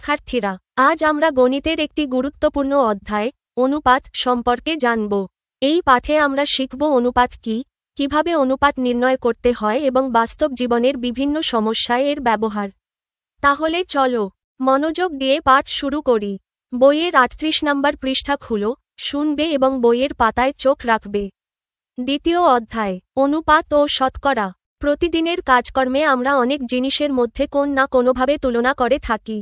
শিক্ষার্থীরা, আজ আমরা গণিতের একটি গুরুত্বপূর্ণ অধ্যায় অনুপাত সম্পর্কে জানব। এই পাঠে আমরা শিখব অনুপাত কি, কিভাবে অনুপাত নির্ণয় করতে হয় এবং বাস্তব জীবনের বিভিন্ন সমস্যায় এর ব্যবহার। তাহলে চলো মনোযোগ দিয়ে পাঠ শুরু করি। বইয়ের ৩৮ নম্বর পৃষ্ঠা খুলো, শুনবে এবং বইয়ের পাতায় চোখ রাখবে। দ্বিতীয় অধ্যায় অনুপাত ও শতকরা। প্রতিদিনের কাজকর্মে আমরা অনেক জিনিসের মধ্যে কোন না কোনোভাবে তুলনা করে থাকি।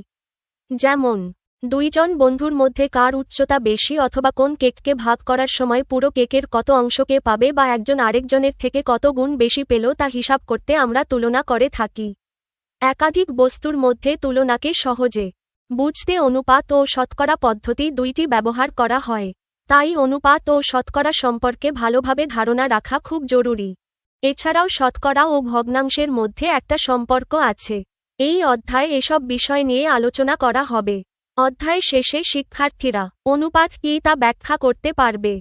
যেমন, দুইজন বন্ধুর মধ্যে কার উচ্চতা বেশি, অথবা কোন কেককে ভাগ করার সময় পুরো কেকের কত অংশকে পাবে, বা একজন আরেকজনের থেকে কত গুণ বেশি পেল তা হিসাব করতে আমরা তুলনা করে থাকি। একাধিক বস্তুর মধ্যে তুলনাকে সহজে বুঝতে অনুপাত ও শতকরা পদ্ধতি দুইটি ব্যবহার করা হয়। তাই অনুপাত ও শতকরা সম্পর্কে ভালোভাবে ধারণা রাখা খুব জরুরি। এছাড়াও শতকরা ও ভগ্নাংশের মধ্যে একটা সম্পর্ক আছে। এই অধ্যায়ে এসব বিষয় নিয়ে আলোচনা করা হবে। অধ্যায় শেষে শিক্ষার্থীরা অনুপাত কী তা ব্যাখ্যা করতে পারবে,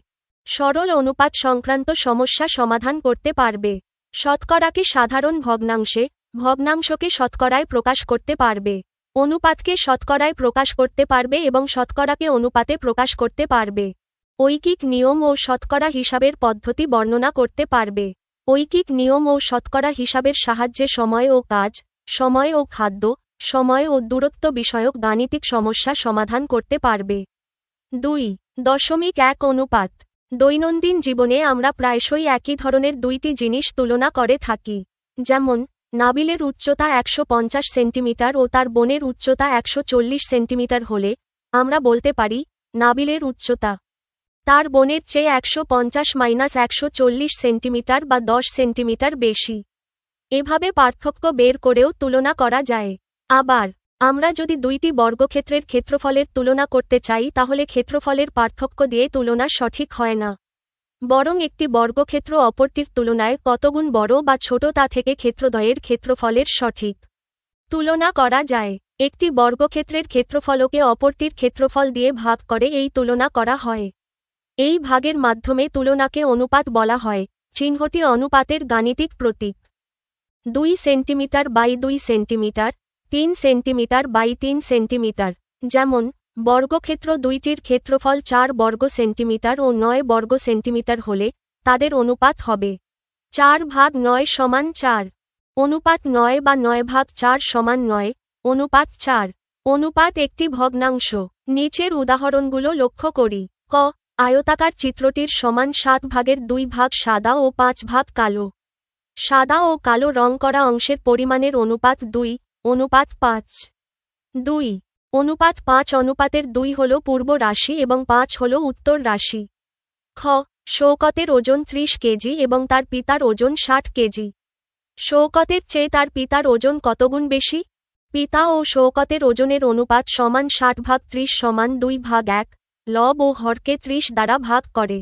সরল অনুপাত সংক্রান্ত সমস্যা সমাধান করতে পারবে, শতকরাকে সাধারণ ভগ্নাংশে, ভগ্নাংশকে শতকরায় প্রকাশ করতে পারবে, অনুপাতকে শতকরায় প্রকাশ করতে পারবে এবং শতকরাকে অনুপাতে প্রকাশ করতে পারবে, ঐকিক নিয়ম ও শতকরা হিসাবের পদ্ধতি বর্ণনা করতে পারবে। ঐকিক নিয়ম ও শতকরা হিসাবের সাহায্যে সময় ও কাজ, সময় ও খাদ্য, সময় ও দূরত্ব বিষয়ক গাণিতিক সমস্যা সমাধান করতে পারবে। 2.1 অনুপাত। দৈনন্দিন জীবনে আমরা প্রায়শই একই ধরনের দুইটি জিনিস তুলনা করে থাকি। যেমন, নাবিলের উচ্চতা 150 সেন্টিমিটার ও তার বোনের উচ্চতা 140 সেন্টিমিটার হলে আমরা বলতে পারি, নাবিলের উচ্চতা তার বোনের চেয়ে 150-140 সেন্টিমিটার বা 10 সেন্টিমিটার বেশি। এভাবে পার্থক্য বের করেও তুলনা করা যায়। আবার, আমরা যদি দুইটি বর্গক্ষেত্রের ক্ষেত্রফলের তুলনা করতে চাই তাহলে ক্ষেত্রফলের পার্থক্য দিয়ে তুলনা সঠিক হয় না, বরং একটি বর্গক্ষেত্র অপরটির তুলনায় কতগুণ বড় বা ছোট তা থেকে ক্ষেত্রদ্বয়ের ক্ষেত্রফলের সঠিক তুলনা করা যায়। একটি বর্গক্ষেত্রের ক্ষেত্রফলকে অপরটির ক্ষেত্রফল দিয়ে ভাগ করে এই তুলনা করা হয়। এই ভাগের মাধ্যমে তুলনাকে অনুপাত বলা হয়। চিহ্নটি অনুপাতের গাণিতিক প্রতীক। 2 centimeter by 2 centimeter, 3 centimeter by 3 centimeter. যেমন, বর্গক্ষেত্র দুইটির ক্ষেত্রফল 4 বর্গ সেন্টিমিটার ও 9 বর্গ সেন্টিমিটার হলে তাদের অনুপাত হবে 4/9 = 4। অনুপাত 9 বা 9/4 = 9, অনুপাত 4। অনুপাত একটি ভগ্নাংশ। নিচের উদাহরণগুলো লক্ষ্য করি। ক. আয়তাকার চিত্রটির সমান 7 ভাগের 2 ভাগ সাদা ও 5 ভাগ কালো। সাদা ও কালো রং করা অংশের পরিমাণের অনুপাত 2, অনুপাত 5। 2. অনুপাত 5 অনুপাতের 2 হল পূর্ব রাশি এবং 5 হল উত্তর রাশি। খ. শওকতের ওজন 30 কেজি এবং তার পিতার ওজন 60 কেজি। শওকতের চেয়ে তার পিতার ওজন কতগুণ বেশি? পিতা ও শওকতের ওজনের অনুপাত সমান 60/30 সমান 2/1, লব ও হরকে 30 দ্বারা ভাগ করে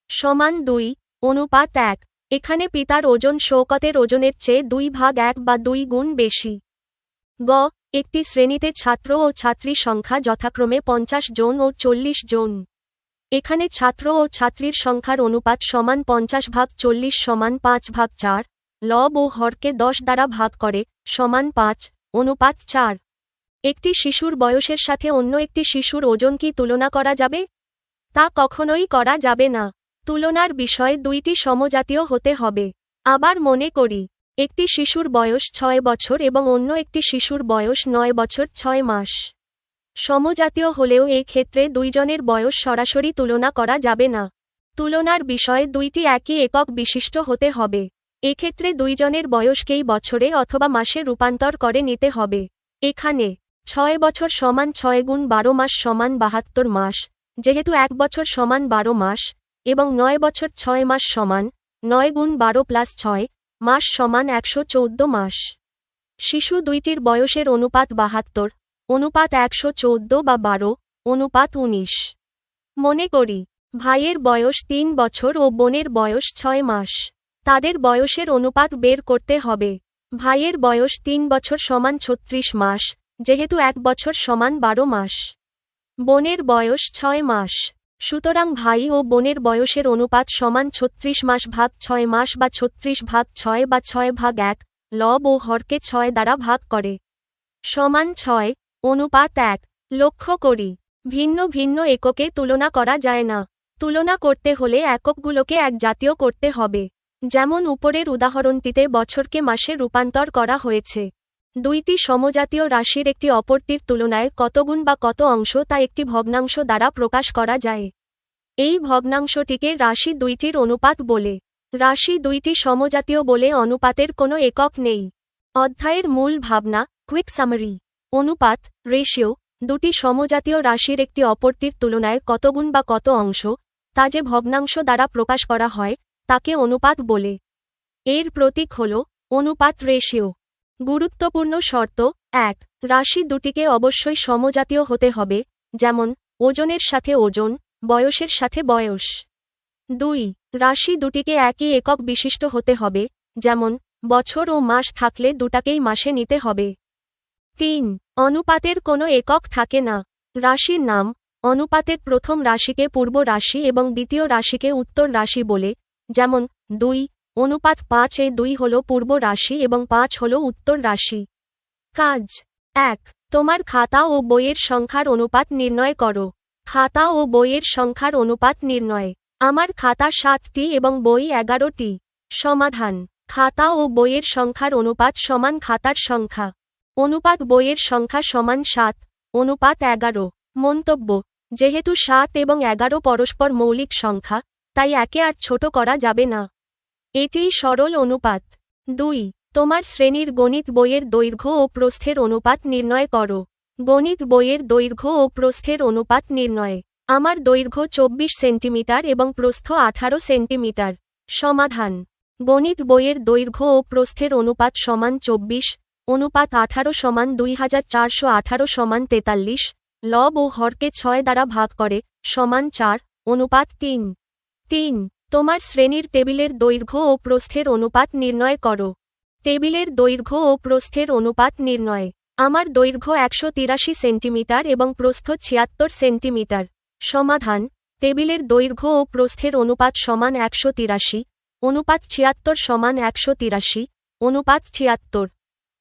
সমান 2, অনুপাত 1। এখানে পিতার ওজন শওকতের ওজনের চেয়ে 2/1 বা 2 গুণ বেশি। গ. একটি শ্রেণীতে ছাত্র ও ছাত্রীর সংখ্যা যথাক্রমে 50 জন ও 40 জন। এখানে ছাত্র ও ছাত্রীর সংখ্যার অনুপাত সমান 50/40 সমান 5/4, লব ও হরকে 10 দ্বারা ভাগ করে সমান 5, অনুপাত 4। একটি শিশুর বয়সের সাথে অন্য একটি শিশুর ওজন কি তুলনা করা যাবে? তা কখনোই করা যাবে না। তুলনার বিষয় দুইটি সমজাতীয় হতে হবে। আবার মনে করি, একটি শিশুর বয়স 6 বছর এবং অন্য একটি শিশুর বয়স 9 বছর 6 মাস। সমজাতীয় হলেও এই ক্ষেত্রে দুইজনের বয়স সরাসরি তুলনা করা যাবে না। তুলনার বিষয় দুইটি একই একক বিশিষ্ট হতে হবে। এক্ষেত্রে দুইজনের বয়সকেই বছরে অথবা মাসে রূপান্তর করে নিতে হবে। এখানে 6 বছর সমান 6 গুণ 12 মাস সমান 72 মাস, যেহেতু 1 বছর সমান 12 মাস, এবং 9 বছর 6 মাস সমান 9 গুণ 12 + 6 মাস সমান 114 মাস। শিশু দুইটির বয়সের অনুপাত 72, অনুপাত 114 বা 12, অনুপাত 19। মনে করি, ভাইয়ের বয়স 3 বছর ও বোনের বয়স 6 মাস। তাদের বয়সের অনুপাত বের করতে হবে। ভাইয়ের বয়স 3 বছর সমান 36 মাস, যেহেতু 1 বছর সমান 12 মাস। বোনের বয়স 6 মাস। সুতরাং ভাই ও বোনের বয়সের অনুপাত সমান 36 মাস ভাগ 6 মাস বা 36/6 বা 6/1, লব ও হরকে 6 দ্বারা ভাগ করে সমান 6, অনুপাত 1। লক্ষ্য করি, ভিন্ন ভিন্ন এককে তুলনা করা যায় না। তুলনা করতে হলে এককগুলোকে এক জাতীয় করতে হবে। যেমন উপরের উদাহরণটিতে বছরকে মাসে রূপান্তর করা হয়েছে। দুইটি সমজাতীয় রাশির একটি অপরটির তুলনায় কত গুণ বা কত অংশ তা একটি ভগ্নাংশ দ্বারা প্রকাশ করা যায়। এই ভগ্নাংশটিকে রাশি দুইটির অনুপাত বলে। রাশি দুইটি সমজাতীয় বলে অনুপাতের কোনো একক নেই। অধ্যায়ের মূল ভাবনা, কুইক সামারি। অনুপাত, রেশিও, দুটি সমজাতীয় রাশির একটি অপরটির তুলনায় কত গুণ বা কত অংশ তা যে ভগ্নাংশ দ্বারা প্রকাশ করা হয় তাকে অনুপাত বলে। এর প্রতীক হল অনুপাত রেশিও। গুরুত্বপূর্ণ শর্ত: 1. রাশি দুটিকে অবশ্যই সমজাতীয় হতে হবে, যেমন ওজনের সাথে ওজন, বয়সের সাথে বয়স। 2. রাশি দুটিকে একই একক বিশিষ্ট হতে হবে, যেমন বছর ও মাস থাকলে দুটাকেই মাসে নিতে হবে। 3. অনুপাতের কোনো একক থাকে না। রাশির নাম: অনুপাতের প্রথম রাশিকে পূর্ব রাশি এবং দ্বিতীয় রাশিকে উত্তর রাশি বলে, যেমন 2 অনুপাত 5 2 হল পূর্ব রাশি এবং 5 হল উত্তর রাশি। কাজ: 1. তোমার খাতা ও বইয়ের সংখ্যার অনুপাত নির্ণয় করো। খাতা ও বইয়ের সংখ্যার অনুপাত নির্ণয়। আমার খাতা 7টি এবং বই 11টি। সমাধান: খাতা ও বইয়ের সংখ্যার অনুপাত সমান খাতার সংখ্যা। অনুপাত বইয়ের সংখ্যা সমান 7, অনুপাত 11। মন্তব্য: যেহেতু 7 এবং 11 পরস্পর মৌলিক সংখ্যা, তাই একে আর ছোট করা যাবে না। এটিই সরল অনুপাত। 2. তোমার শ্রেণীর গণিত বইয়ের দৈর্ঘ্য ও প্রস্থের অনুপাত নির্ণয় করো। গণিত বইয়ের দৈর্ঘ্য ও প্রস্থের অনুপাত নির্ণয়। আমার দৈর্ঘ্য 24 সেন্টিমিটার এবং প্রস্থ 18 সেন্টিমিটার। সমাধান: গণিত বইয়ের দৈর্ঘ্য ও প্রস্থের অনুপাত সমান 24, অনুপাত 18 সমান 2418 সমান 43, লব ও হরকে 6 দ্বারা ভাগ করে, সমান 4, অনুপাত 3। 3. তোমার শ্রেণীর টেবিলের দৈর্ঘ্য ও প্রস্থের অনুপাত নির্ণয় করো। টেবিলের দৈর্ঘ্য ও প্রস্থের অনুপাত নির্ণয়। আমার দৈর্ঘ্য 183 সেন্টিমিটার এবং প্রস্থ 76 সেন্টিমিটার। সমাধান: টেবিলের দৈর্ঘ্য ও প্রস্থের অনুপাত সমান 183, অনুপাত 76 সমান 183, অনুপাত 76।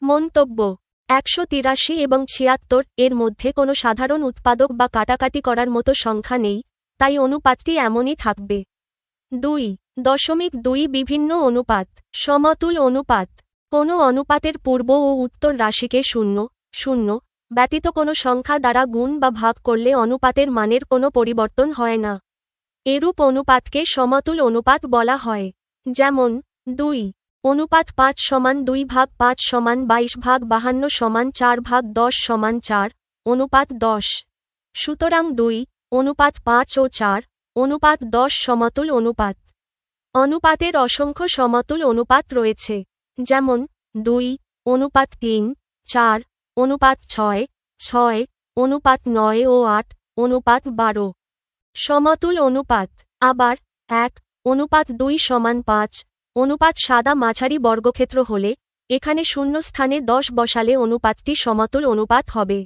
মন্তব্য: 183 এবং 76 এর মধ্যে কোনো সাধারণ উৎপাদক বা কাটাকাটি করার মতো সংখ্যা নেই, তাই অনুপাতটি এমনই থাকবে। 2.2 বিভিন্ন অনুপাত। সমতুল অনুপাত: কোনো অনুপাতের পূর্ব ও উত্তর রাশিকে 0, 0 ব্যতীত কোনো সংখ্যা দ্বারা গুণ বা ভাগ করলে অনুপাতের মানের কোনো পরিবর্তন হয় না। এরূপ অনুপাতকে সমতুল অনুপাত বলা হয়। যেমন 2 অনুপাত 5 সমান 2 ভাগ 5 সমান 22 ভাগ 52 সমান 4 ভাগ 10 সমান 4, অনুপাত 10। সুতরাং 2 অনুপাত 5 ও 4 অনুপাত 10 সমতুল অনুপাত। অনুপাতের অসংখ্য সমতুল অনুপাত রয়েছে, যেমন 2 অনুপাত 3, 4 অনুপাত 6, 6 অনুপাত 9 ও 8 অনুপাত 12। সমতুল অনুপাত আবার 1 অনুপাত 2 সমান 5 অনুপাত সাদা মাঝারি বর্গক্ষেত্র হলে এখানে শূন্যস্থানে 10 বসালে অনুপাতটি সমতুল অনুপাত হবে।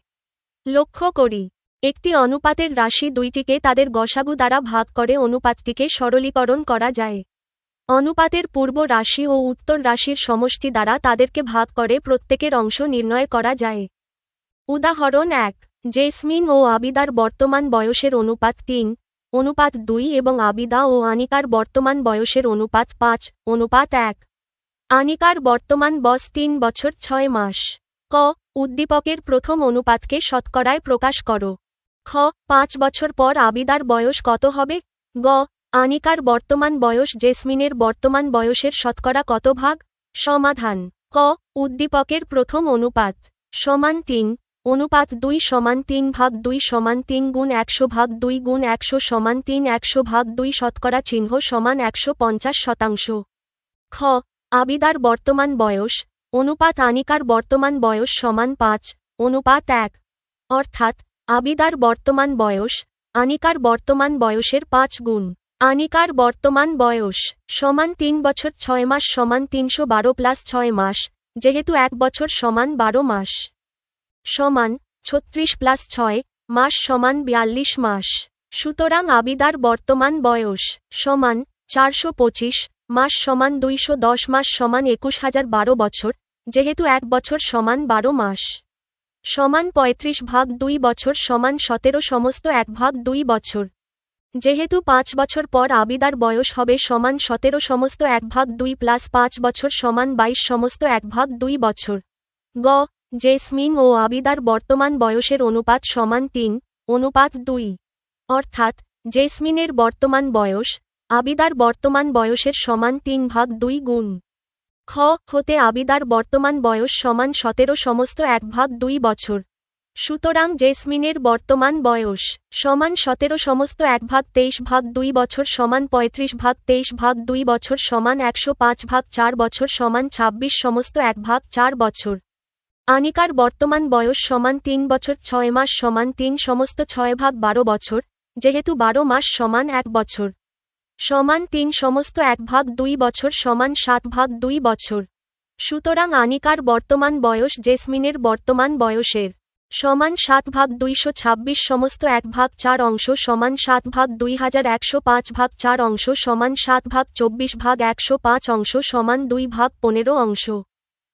লক্ষ্য করি, একটি অনুপাতের রাশি দুইটিকে তাদের গসাগু দ্বারা ভাগ করে অনুপাতটিকে সরলীকরণ করা যায়। অনুপাতের পূর্ব রাশি ও উত্তর রাশির সমষ্টি দ্বারা তাদেরকে ভাগ করে প্রত্যেকের অংশ নির্ণয় করা যায়। উদাহরণ 1. জেসমিন ও আবিদার বর্তমান বয়সের অনুপাত 3, অনুপাত 2 এবং আবিদা ও আনিকার বর্তমান বয়সের অনুপাত 5, অনুপাত 1। আনিকার বর্তমান বয়স 3 বছর 6 মাস। ক. উদ্দীপকের প্রথম অনুপাতকে শতকরায় প্রকাশ করো। খ. 5 বছর পর আবিদার বয়স কত হবে? গ. আনিকার বর্তমান বয়স জেসমিনের বর্তমান বয়সের শতকরা কত ভাগ? সমাধান: ক. উদ্দীপকের প্রথম অনুপাত সমান 3, অনুপাত 2 সমান 3 ভাগ 2 সমান 3 গুণ 100 ভাগ 2 গুণ 100 সমান 3 100 ভাগ 2 শতকরা চিহ্ন সমান 150%। খ. আবিদার বর্তমান বয়স অনুপাত আনিকার বর্তমান বয়স সমান 5, অনুপাত 1। অর্থাৎ আবিদার বর্তমান বয়স আনিকার বর্তমান বয়সের 5 গুণ। আনিকার বর্তমান বয়স সমান 3 বছর 6 মাস সমান 312 প্লাস 6 মাস, যেহেতু 1 বছর সমান 12 মাস। সমান 36 প্লাস 6 মাস সমান 42 মাস। সুতরাং আবিদার বর্তমান বয়স সমান 425 মাস সমান 210 মাস সমান 21012 বছর, যেহেতু 1 বছর সমান 12 মাস। সমান 35/2 বছর সমান 17 সমস্ত 1/2 বছর। যেহেতু 5 বছর পর আবিদার বয়স হবে সমান 17 সমস্ত 1/2 প্লাস 5 বছর সমান 22 সমস্ত 1/2 বছর। গ. জেসমিন ও আবিদার বর্তমান বয়সের অনুপাত সমান 3:2। অর্থাৎ জেসমিনের বর্তমান বয়স আবিদার বর্তমান বয়সের সমান 3/2 গুণ। খ. হতে আবিদার বর্তমান বয়স সমান 17 সমস্ত 1/2 বছর। সুতরাং জেসমিনের বর্তমান বয়স সমান 17 সমস্ত 1/23/2 বছর সমান 35/23/2 বছর সমান 105/4 বছর সমান 26 সমস্ত 1/4 বছর। আনিকার বর্তমান বয়স সমান 3 বছর 6 মাস সমান 3 সমস্ত 6/12 বছর, যেহেতু 12 মাস সমান 1 বছর। সমান 3 সমস্ত 1/2 বছর সমান 7/2 বছর। সুতরাং আনিকার বর্তমান বয়স জেসমিনের বর্তমান বয়সের সমান 7/226 সমস্ত 1/4 অংশ সমান 7/2105/4 অংশ সমান 7/24/105 অংশ সমান 2/15 অংশ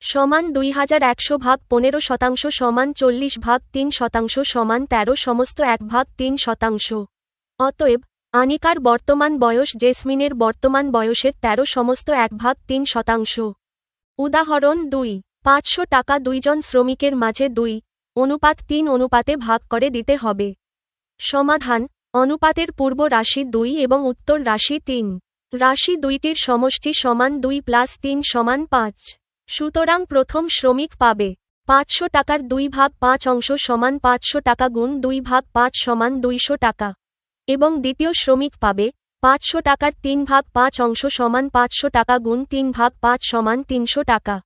সমান 2100/15 শতাংশ সমান 40/3 শতাংশ সমান 13 সমস্ত 1/3 শতাংশ। অতএব আনিকার বর্তমান বয়স জেসমিনের বর্তমান বয়সের 13 সমস্ত 1/3 শতাংশ। উদাহরণ 2। 500 টাকা 2 জন শ্রমিকের মাঝে 2:3 অনুপাতে ভাগ করে দিতে হবে। সমাধান: অনুপাতের পূর্ব রাশি 2 এবং উত্তর রাশি 3। রাশি দুইটির সমষ্টি সমান 2 + 3 সমান 5। সুতরাং প্রথম শ্রমিক পাবে 500 টাকার 2/5 অংশ সমান 500 টাকা গুণ 2/5 সমান 200 টাকা, এবং দ্বিতীয় শ্রমিক পাবে 500 টাকার 3/5 অংশ সমান 500 টাকা গুণ 3/5 সমান 300 টাকা।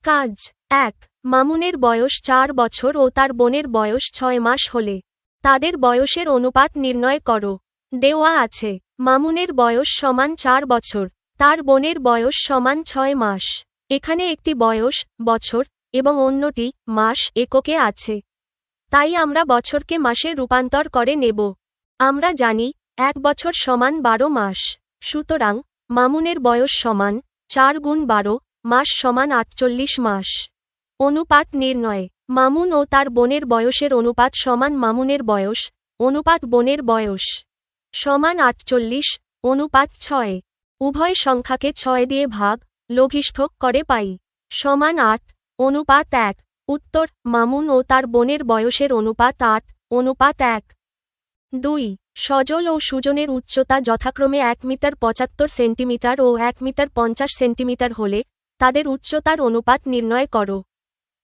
কাজ 1. মামুনের বয়স 4 বছর ও তার বোনের বয়স 6 মাস হলে তাদের বয়সের অনুপাত নির্ণয় করো। দেওয়া আছে মামুনের বয়স সমান 4 বছর, তার বোনের বয়স সমান 6 মাস। এখানে একটি বয়স বছর এবং অন্যটি মাস এককে আছে, তাই আমরা বছরকে মাসে রূপান্তর করে নেব। আমরা জানি 1 বছর সমান 12 মাস। সুতরাং মামুনের বয়স সমান 4 গুণ 12 মাস সমান 48 মাস। অনুপাত নির্ণয়: মামুন ও তার বোনের বয়সের অনুপাত সমান মামুনের বয়স অনুপাত বোনের বয়স সমান 48 অনুপাত 6। উভয় সংখ্যাকে 6 দিয়ে ভাগ লঘিষ্ঠ করে পাই সমান 8 অনুপাত 1। উত্তর: মামুন ও তার বোনের বয়সের অনুপাত 8 অনুপাত 1। 2. সজল ও সুজনের উচ্চতা যথাক্রমে 1 মিটার 75 সেন্টিমিটার ও 1 মিটার 50 সেন্টিমিটার হলে তাদের উচ্চতার অনুপাত নির্ণয় করো।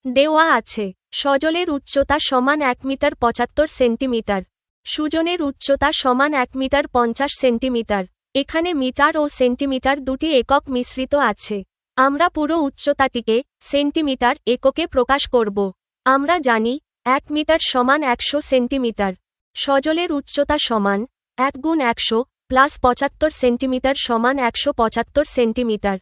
দেওয়া আছে সজলের উচ্চতা সমান 1 মিটার 75 সেন্টিমিটার, সুজনের উচ্চতা সমান 1 মিটার 50 সেন্টিমিটার। এখানে মিটার ও সেন্টিমিটার দুটি একক মিশ্রিত আছে। আমরা পুরো উচ্চতাটিকে সেন্টিমিটার এককে প্রকাশ করব। আমরা জানি 1 মিটার সমান 100 সেন্টিমিটার। সজলের উচ্চতা সমান 1 গুণ 100 প্লাস 75 সেন্টিমিটার সমান 175 সেন্টিমিটার।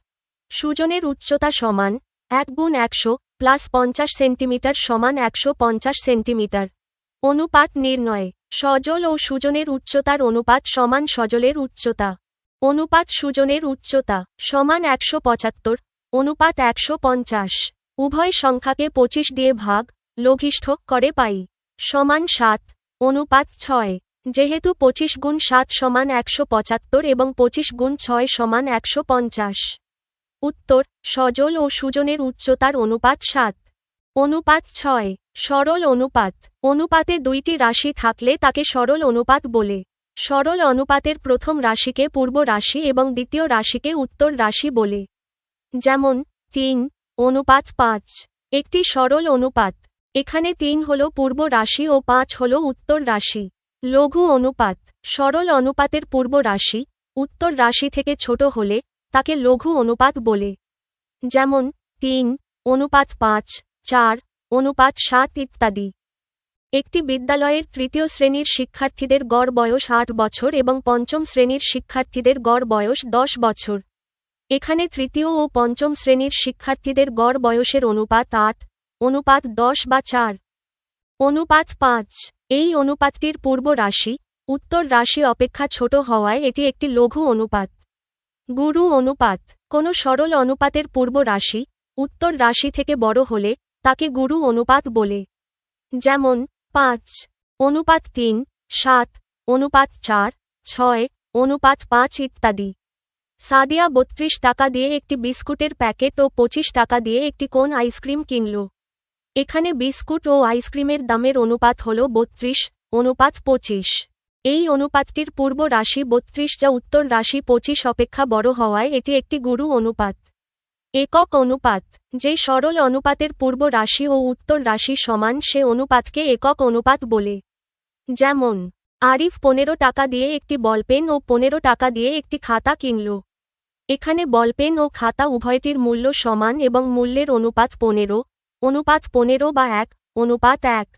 সুজনের উচ্চতা সমান 1 গুণ 100 প্লাস 50 সেন্টিমিটার সমান 150 সেন্টিমিটার। অনুপাত নির্ণয়: সজল ও সুজনের উচ্চতার অনুপাত সমান সজলের উচ্চতা অনুপাত সুজনের উচ্চতা সমান 175 অনুপাত 150। উভয় সংখ্যাকে 25 দিয়ে ভাগ লঘিষ্ঠ করে পাই সমান 7 অনুপাত 6। যেহেতু 25 গুণ 7 সমান 175 এবং 25 গুণ 6 সমান 150। উত্তর: সজল ও সুজনের উচ্চতার অনুপাত 7 অনুপাত 6। সরল অনুপাত: অনুপাতে দুইটি রাশি থাকলে তাকে সরল অনুপাত বলে। সরল অনুপাতের প্রথম রাশিকে পূর্ব রাশি এবং দ্বিতীয় রাশিকে উত্তর রাশি বলে। যেমন 3 অনুপাত 5 একটি সরল অনুপাত। এখানে 3 হল পূর্ব রাশি ও 5 হল উত্তর রাশি। লঘু অনুপাত: সরল অনুপাতের পূর্ব রাশি উত্তর রাশি থেকে ছোট হলে তাকে লঘু অনুপাত বলে। যেমন 3 অনুপাত 5, 4 অনুপাত 7 ইত্যাদি। একটি বিদ্যালয়ের তৃতীয় শ্রেণীর শিক্ষার্থীদের গড় বয়স 8 বছর এবং পঞ্চম শ্রেণীর শিক্ষার্থীদের গড় বয়স 10 বছর। এখানে তৃতীয় ও পঞ্চম শ্রেণীর শিক্ষার্থীদের গড় বয়সের অনুপাত 8 অনুপাত 10 বা 4 অনুপাত 5। এই অনুপাতটির পূর্ব রাশি উত্তর রাশি অপেক্ষা ছোট হওয়ায় এটি একটি লঘু অনুপাত। গুরু অনুপাত: কোনো সরল অনুপাতের পূর্ব রাশি উত্তর রাশি থেকে বড় হলে তাকে গুরু অনুপাত বলে। যেমন 5:3:7:4:6:5 ইত্যাদি। সাদিয়া 32 টাকা দিয়ে একটি বিস্কুটের প্যাকেট ও 25 টাকা দিয়ে একটি কোন আইসক্রিম কিনল। এখানে বিস্কুট ও আইসক্রিমের দামের অনুপাত হল 32:25। এই অনুপাতটির পূর্ব রাশি 32 যা উত্তর রাশি 25 অপেক্ষা বড় হওয়ায় এটি একটি গুরু অনুপাত। একক অনুপাত। যে সরল অনুপাতের পূর্ব রাশি ও উত্তর রাশি সমান সে অনুপাতকে একক অনুপাত বলে। যেমন আরিফ 15 টাকা দিয়ে একটি বলপেন ও 15 টাকা দিয়ে একটি খাতা কিনল। এখানে বলপেন ও খাতা উভয়টির মূল্য সমান এবং মূল্যের অনুপাত 15 বা 1:1।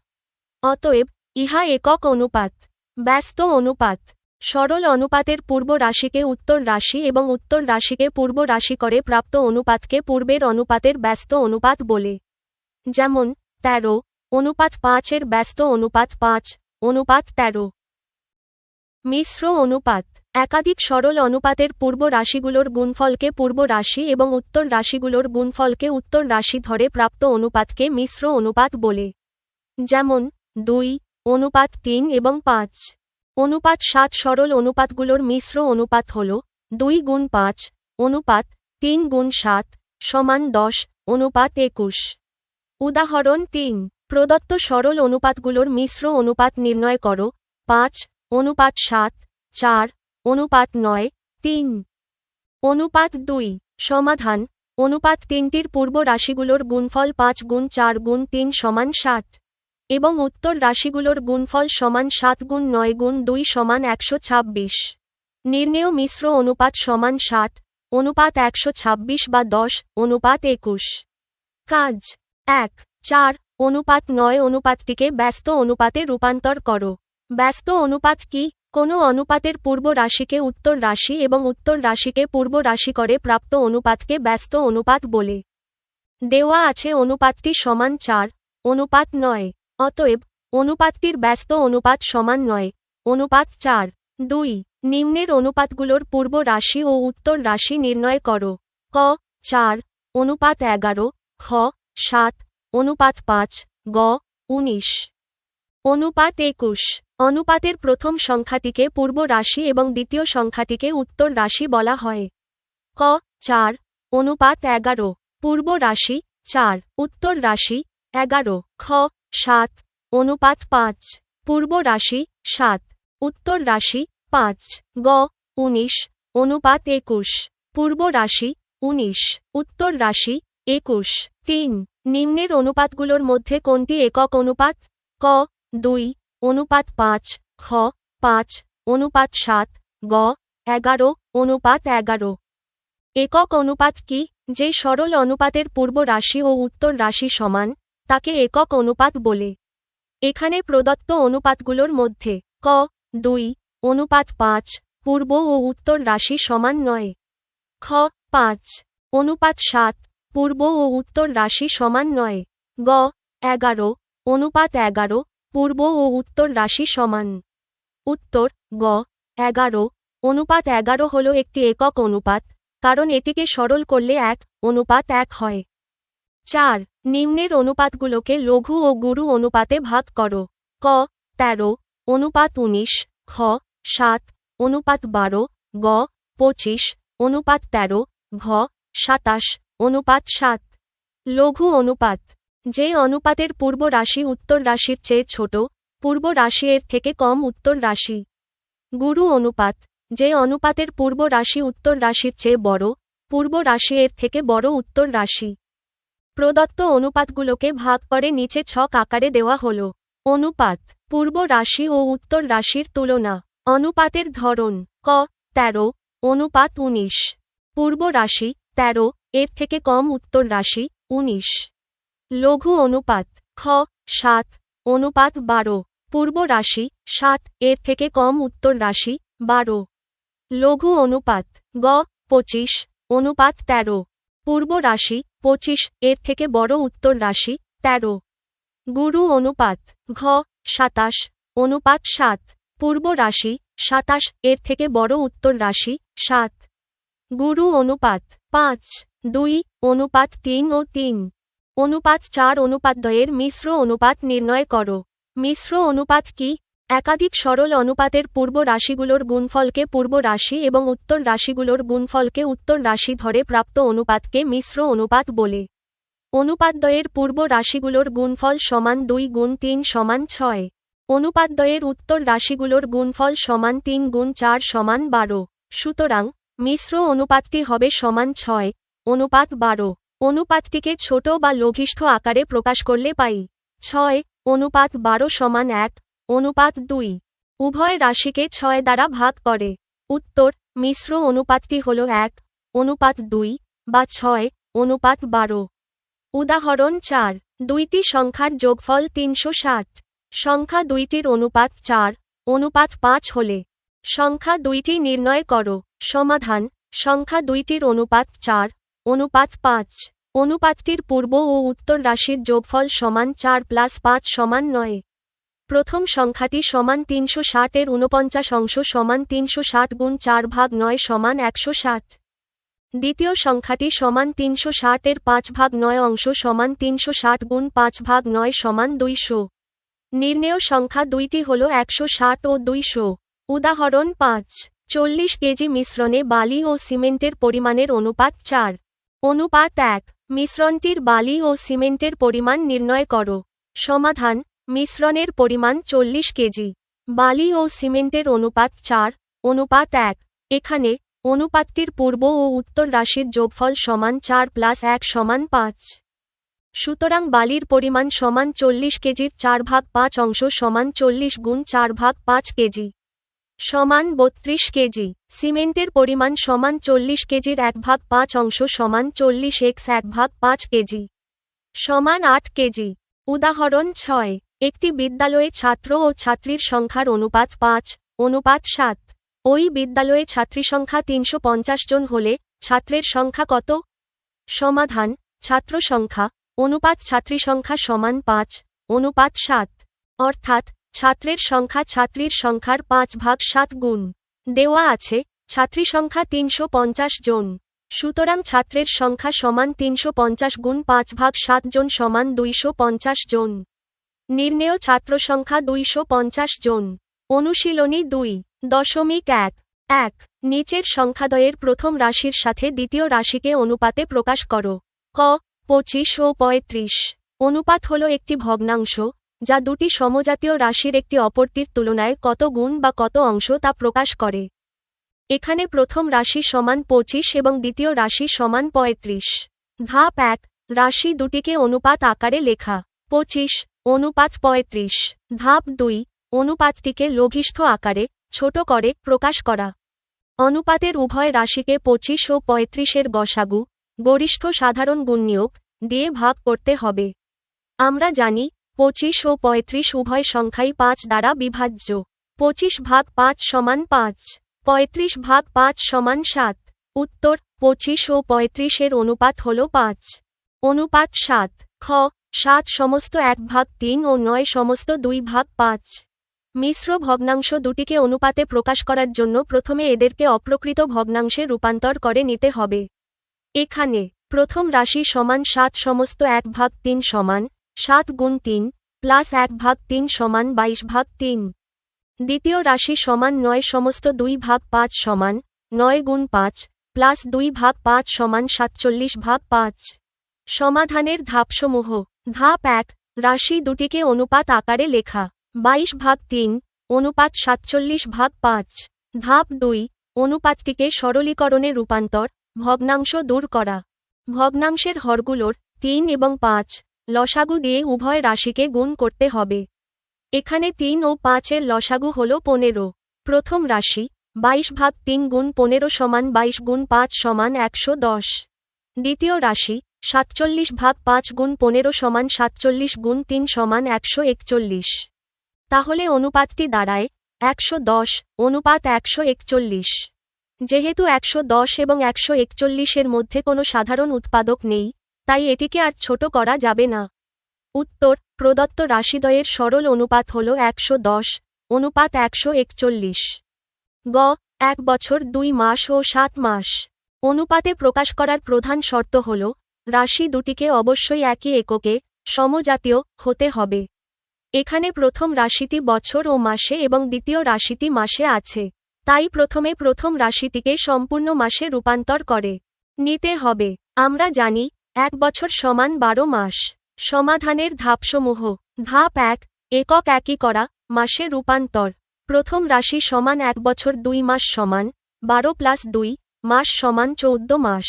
অতএব ইহা একক অনুপাত। ব্যস্ত অনুপাত। সরল অনুপাতের পূর্ব রাশিকে উত্তর রাশি এবং উত্তর রাশিকে পূর্ব রাশি করে প্রাপ্ত অনুপাতকে পূর্বের অনুপাতের ব্যস্ত অনুপাত বলে। যেমন 13:5 এর ব্যস্ত অনুপাত 5:13। মিশ্র অনুপাত। একাধিক সরল অনুপাতের পূর্ব রাশিগুলোর গুণফলকে পূর্ব রাশি এবং উত্তর রাশিগুলোর গুণফলকে উত্তর রাশি ধরে প্রাপ্ত অনুপাতকে মিশ্র অনুপাত বলে। যেমন 2:3 এবং 5:7। সরল অনুপাতগুলোর মিশ্র অনুপাত হল 2:5:3:7=10:21। উদাহরণ 3। প্রদত্ত সরল অনুপাতগুলোর মিশ্র অনুপাত নির্ণয় করো। 5:7, 4:9, 3। অনুপাত 2। সমাধান। অনুপাত 3টির পূর্ব রাশিগুলোর গুণফল 5×4×3 = 60 এবং উত্তর রাশিগুলোর গুণফল সমান 7×9×2 = 126। নির্ণেয় মিশ্র অনুপাত সমান 60:126 বা 10:21। কাজ 1. 4:9 অনুপাতটিকে ব্যস্ত অনুপাতে রূপান্তর করো। ব্যস্ত অনুপাত কি? কোনো অনুপাতের পূর্ব রাশিকে উত্তর রাশি এবং উত্তর রাশিকে পূর্ব রাশি করে প্রাপ্ত অনুপাতকে ব্যস্ত অনুপাত বলে। দেওয়া আছে অনুপাতটি সমান 4:9। অতএব অনুপাতটির ব্যস্ত অনুপাত সমান 9:4। 2. নিম্নের অনুপাতগুলোর পূর্ব রাশি ও উত্তর রাশি নির্ণয় করো। ক. 4:11, খ. 7:5, গ. 19। অনুপাত 21। অনুপাতের প্রথম সংখ্যাটিকে পূর্ব রাশি এবং দ্বিতীয় সংখ্যাটিকে উত্তর রাশি বলা হয়। ক. 4:11 পূর্ব রাশি 4, উত্তর রাশি 11। খ. 7:5 পূর্ব রাশি 7, উত্তর রাশি 5। গ. 19:21 পূর্ব রাশি 19, উত্তর রাশি 21। 3. নিম্নের অনুপাতগুলোর মধ্যে কোনটি একক অনুপাত? ক. 2:5, খ. 5:7, গ. 11:11। একক অনুপাত কি? যে সরল অনুপাতের পূর্ব রাশি ও উত্তর রাশি সমান তাকে একক অনুপাত বলে। এখানে প্রদত্ত অনুপাতগুলোর মধ্যে ক. 2:5 পূর্ব ও উত্তর রাশি সমান নয়। খ. 5:7 পূর্ব ও উত্তর রাশি সমান নয়। গ. 11:11 পূর্ব ও উত্তর রাশি সমান। উত্তর গ. 11:11 হল একটি একক অনুপাত, কারণ এটিকে সরল করলে 1:1 হয়। 4. নিম্নের অনুপাতগুলোকে লঘু ও গুরু অনুপাতে ভাগ করো। ক. 13:19, খ. 7:12, গ. 25:13, ঘ. 27:7। লঘু অনুপাত। যে অনুপাতের পূর্ব রাশি উত্তর রাশির চেয়ে ছোট, পূর্ব রাশি এর থেকে কম উত্তর রাশি। গুরু অনুপাত। যে অনুপাতের পূর্ব রাশি উত্তর রাশির চেয়ে বড়, পূর্ব রাশি এর থেকে বড় উত্তর রাশি। প্রদত্ত অনুপাতগুলোকে ভাগ করে নিচে ছক আকারে দেওয়া হল। অনুপাত। পূর্ব রাশি ও উত্তর রাশির তুলনা। অনুপাতের ধরন। ক. 13:19 পূর্ব রাশি 13 এর থেকে কম উত্তর রাশি 19। লঘু অনুপাত। খ. 7:12 পূর্ব রাশি 7 এর থেকে কম উত্তর রাশি 12। লঘু অনুপাত। গ. 25:13 পূর্ব রাশি 25 এর থেকে বড় উত্তর রাশি 13। গুরু অনুপাত। ঘ. 27:7 পূর্ব রাশি 27 এর থেকে বড় উত্তর রাশি 7। গুরু অনুপাত। 5:2:3 ও 3। অনুপাত 4 অনুপাতদ্বয়ের মিশ্র অনুপাত নির্ণয় করো। মিশ্র অনুপাত কি? একাধিক সরল অনুপাতের পূর্ব রাশিগুলোর গুণফলকে পূর্ব রাশি এবং উত্তর রাশিগুলোর গুণফলকে উত্তর রাশি ধরে প্রাপ্ত অনুপাতকে মিশ্র অনুপাত বলে। অনুপাতদ্বয়ের পূর্ব রাশিগুলোর গুণফল সমান 2 গুণ 3 সমান 6। অনুপাতদ্বয়ের উত্তর রাশিগুলোর গুণফল সমান 3 গুণ 4 সমান 12। সুতরাং মিশ্র অনুপাতটি হবে সমান 6 অনুপাত 12। অনুপাতটিকে ছোট বা লঘিষ্ঠ আকারে প্রকাশ করলে পাই 6 অনুপাত 12 সমান 1 অনুপাত 2। উভয় রাশিকে 6 দ্বারা ভাগ করে। উত্তর মিশ্র অনুপাতটি হল 1 অনুপাত 2 বা 6 অনুপাত 12। উদাহরণ 4 দুইটি সংখ্যার যোগফল 360। সংখ্যা দুইটির অনুপাত 4 অনুপাত 5 হলে সংখ্যা দুইটি নির্ণয় করো। সমাধান সংখ্যা দুইটির অনুপাত 4 অনুপাত 5। অনুপাতটির পূর্ব ও উত্তর রাশির যোগফল সমান 4 + 5 সমান 9। প্রথম সংখ্যাটি সমান 360 এর 49 অংশ সমান 360 গুণ 4 ভাগ 9 সমান 160। দ্বিতীয় সংখ্যাটি সমান 360 এর 5 ভাগ 9 অংশ সমান 360 গুণ 5 ভাগ 9 সমান 200। নির্ণেয় সংখ্যা দুইটি হল 160 ও 200। উদাহরণ 5 40 কেজি মিশ্রণে বালি ও সিমেন্টের পরিমাণের অনুপাত 4 অনুপাত 1। মিশ্রণটির বালি ও সিমেন্টের পরিমাণ নির্ণয় করো। সমাধান মিশ্রণের পরিমাণ 40 কেজি। বালি ও সিমেন্টের অনুপাত 4 অনুপাত 1। এখানে অনুপাতটির পূর্ব ও উত্তর রাশির যোগফল সমান 4 + 1 সমান 5। সুতরাং বালির পরিমাণ সমান 40 কেজির 4 ভাগ 5 অংশ সমান 40 গুণ 4 ভাগ 5 কেজি সমান 32 কেজি। সিমেন্টের পরিমাণ সমান 40 কেজির 1 ভাগ 5 অংশ সমান 40 x 1 ভাগ 5 কেজি সমান 8 কেজি। উদাহরণ 6 একটি বিদ্যালয়ে ছাত্র ও ছাত্রীর সংখ্যার অনুপাত 5 অনুপাত 7। ওই বিদ্যালয়ে ছাত্রী সংখ্যা 350 জন হলে ছাত্রের সংখ্যা কত? সমাধান ছাত্র সংখ্যা অনুপাত ছাত্রী সংখ্যা সমান 5 অনুপাত 7। অর্থাৎ ছাত্রের সংখ্যা ছাত্রীর সংখ্যার 5 ভাগ 7 গুণ। দেওয়া আছে ছাত্রী সংখ্যা 350 জন। সুতরাং ছাত্রের সংখ্যা সমান 350 গুণ 5 ভাগ 7 জন সমান 250 জন। নির্ণেয় ছাত্র সংখ্যা 250 জন। অনুশীলনী 2.1 নিচের সংখ্যাদ্বয়ের প্রথম রাশির সাথে দ্বিতীয় রাশিকে অনুপাতে প্রকাশ করো। ক 25 ও 35। অনুপাত হল একটি ভগ্নাংশ যা দুটি সমজাতীয় রাশির একটি অপরটির তুলনায় কত গুণ বা কত অংশ তা প্রকাশ করে। এখানে প্রথম রাশি সমান 25 এবং দ্বিতীয় রাশি সমান 35। ধাপ 1 রাশি দুটিকে অনুপাত আকারে লেখা। 25 অনুপাত 35। ধাপ 2 অনুপাতটিকে লঘিষ্ঠ আকারে ছোট করে প্রকাশ করা। অনুপাতের উভয় রাশিকে 25 ও 35 এর গসাগু গরিষ্ঠ সাধারণ গুণনীয়ক দিয়ে ভাগ করতে হবে। আমরা জানি 25 ও 35 উভয় সংখ্যাই 5 দ্বারা বিভাজ্য। 25 ভাগ 5 সমান 5। 35 ভাগ 5 সমান 7। উত্তর 25 ও 35 এর অনুপাত হল 5। অনুপাত 7 খ 7 সমস্ত 1 ভাগ 3 ও 9 সমস্ত 2 ভাগ 5। মিশ্র ভগ্নাংশ দুটিকে অনুপাতে প্রকাশ করার জন্য প্রথমে এদেরকে অপ্রকৃত ভগ্নাংশে রূপান্তর করে নিতে হবে। এখানে প্রথম রাশি সমান 7 সমস্ত 1 ভাগ 3 সমান 7 গুণ 3 প্লাস 1 ভাগ 3 সমান 22 ভাগ 3। দ্বিতীয় রাশি সমান 9 সমস্ত 2 ভাগ 5 সমান 9 গুণ 5 প্লাস 2 ভাগ 5 সমান 47 ভাগ 5। সমাধানের ধাপসমূহ। ধাপ 1 রাশি দুটিকে অনুপাত আকারে লেখা। 22 ভাগ 3 অনুপাত 47 ভাগ 5। ধাপ 2 অনুপাতটিকে সরলীকরণে রূপান্তর ভগ্নাংশ দূর করা। ভগ্নাংশের হরগুলোর 3 এবং 5 লসাগু দিয়ে উভয় রাশিকে গুণ করতে হবে। এখানে 3 ও 5 এর লসাগু হল 15। প্রথম রাশি 22 ভাগ 3 গুণ 15 সমান 22 গুণ 5 সমান 110। দ্বিতীয় রাশি 47 ভাগ 5 গুণ 15 সমান 47 গুণ 3 সমান 141। তাহলে অনুপাতটি দাঁড়ায় 110 অনুপাত 141। যেহেতু 110 এবং 141 এর মধ্যে কোনো সাধারণ উৎপাদক নেই, তাই এটিকে আর ছোট করা যাবে না। উত্তর প্রদত্ত রাশিদ্বয়ের সরল অনুপাত হল 110 অনুপাত 141। গ 1 বছর 2 মাস ও 7 মাস। অনুপাতে প্রকাশ করার প্রধান শর্ত হল রাশি দুটিকে অবশ্যই একই এককে সমজাতীয় হতে হবে। এখানে প্রথম রাশিটি বছর ও মাসে এবং দ্বিতীয় রাশিটি মাসে আছে, তাই প্রথমে প্রথম রাশিটিকে সম্পূর্ণ মাসে রূপান্তর করে নিতে হবে। আমরা জানি 1 বছর সমান 12 মাস। সমাধানের ধাপসমূহ। ধাপ 1, একক একই করা, মাসে রূপান্তর। প্রথম রাশি সমান 1 বছর 2 মাস সমান 12 + 2 মাস সমান 14 মাস।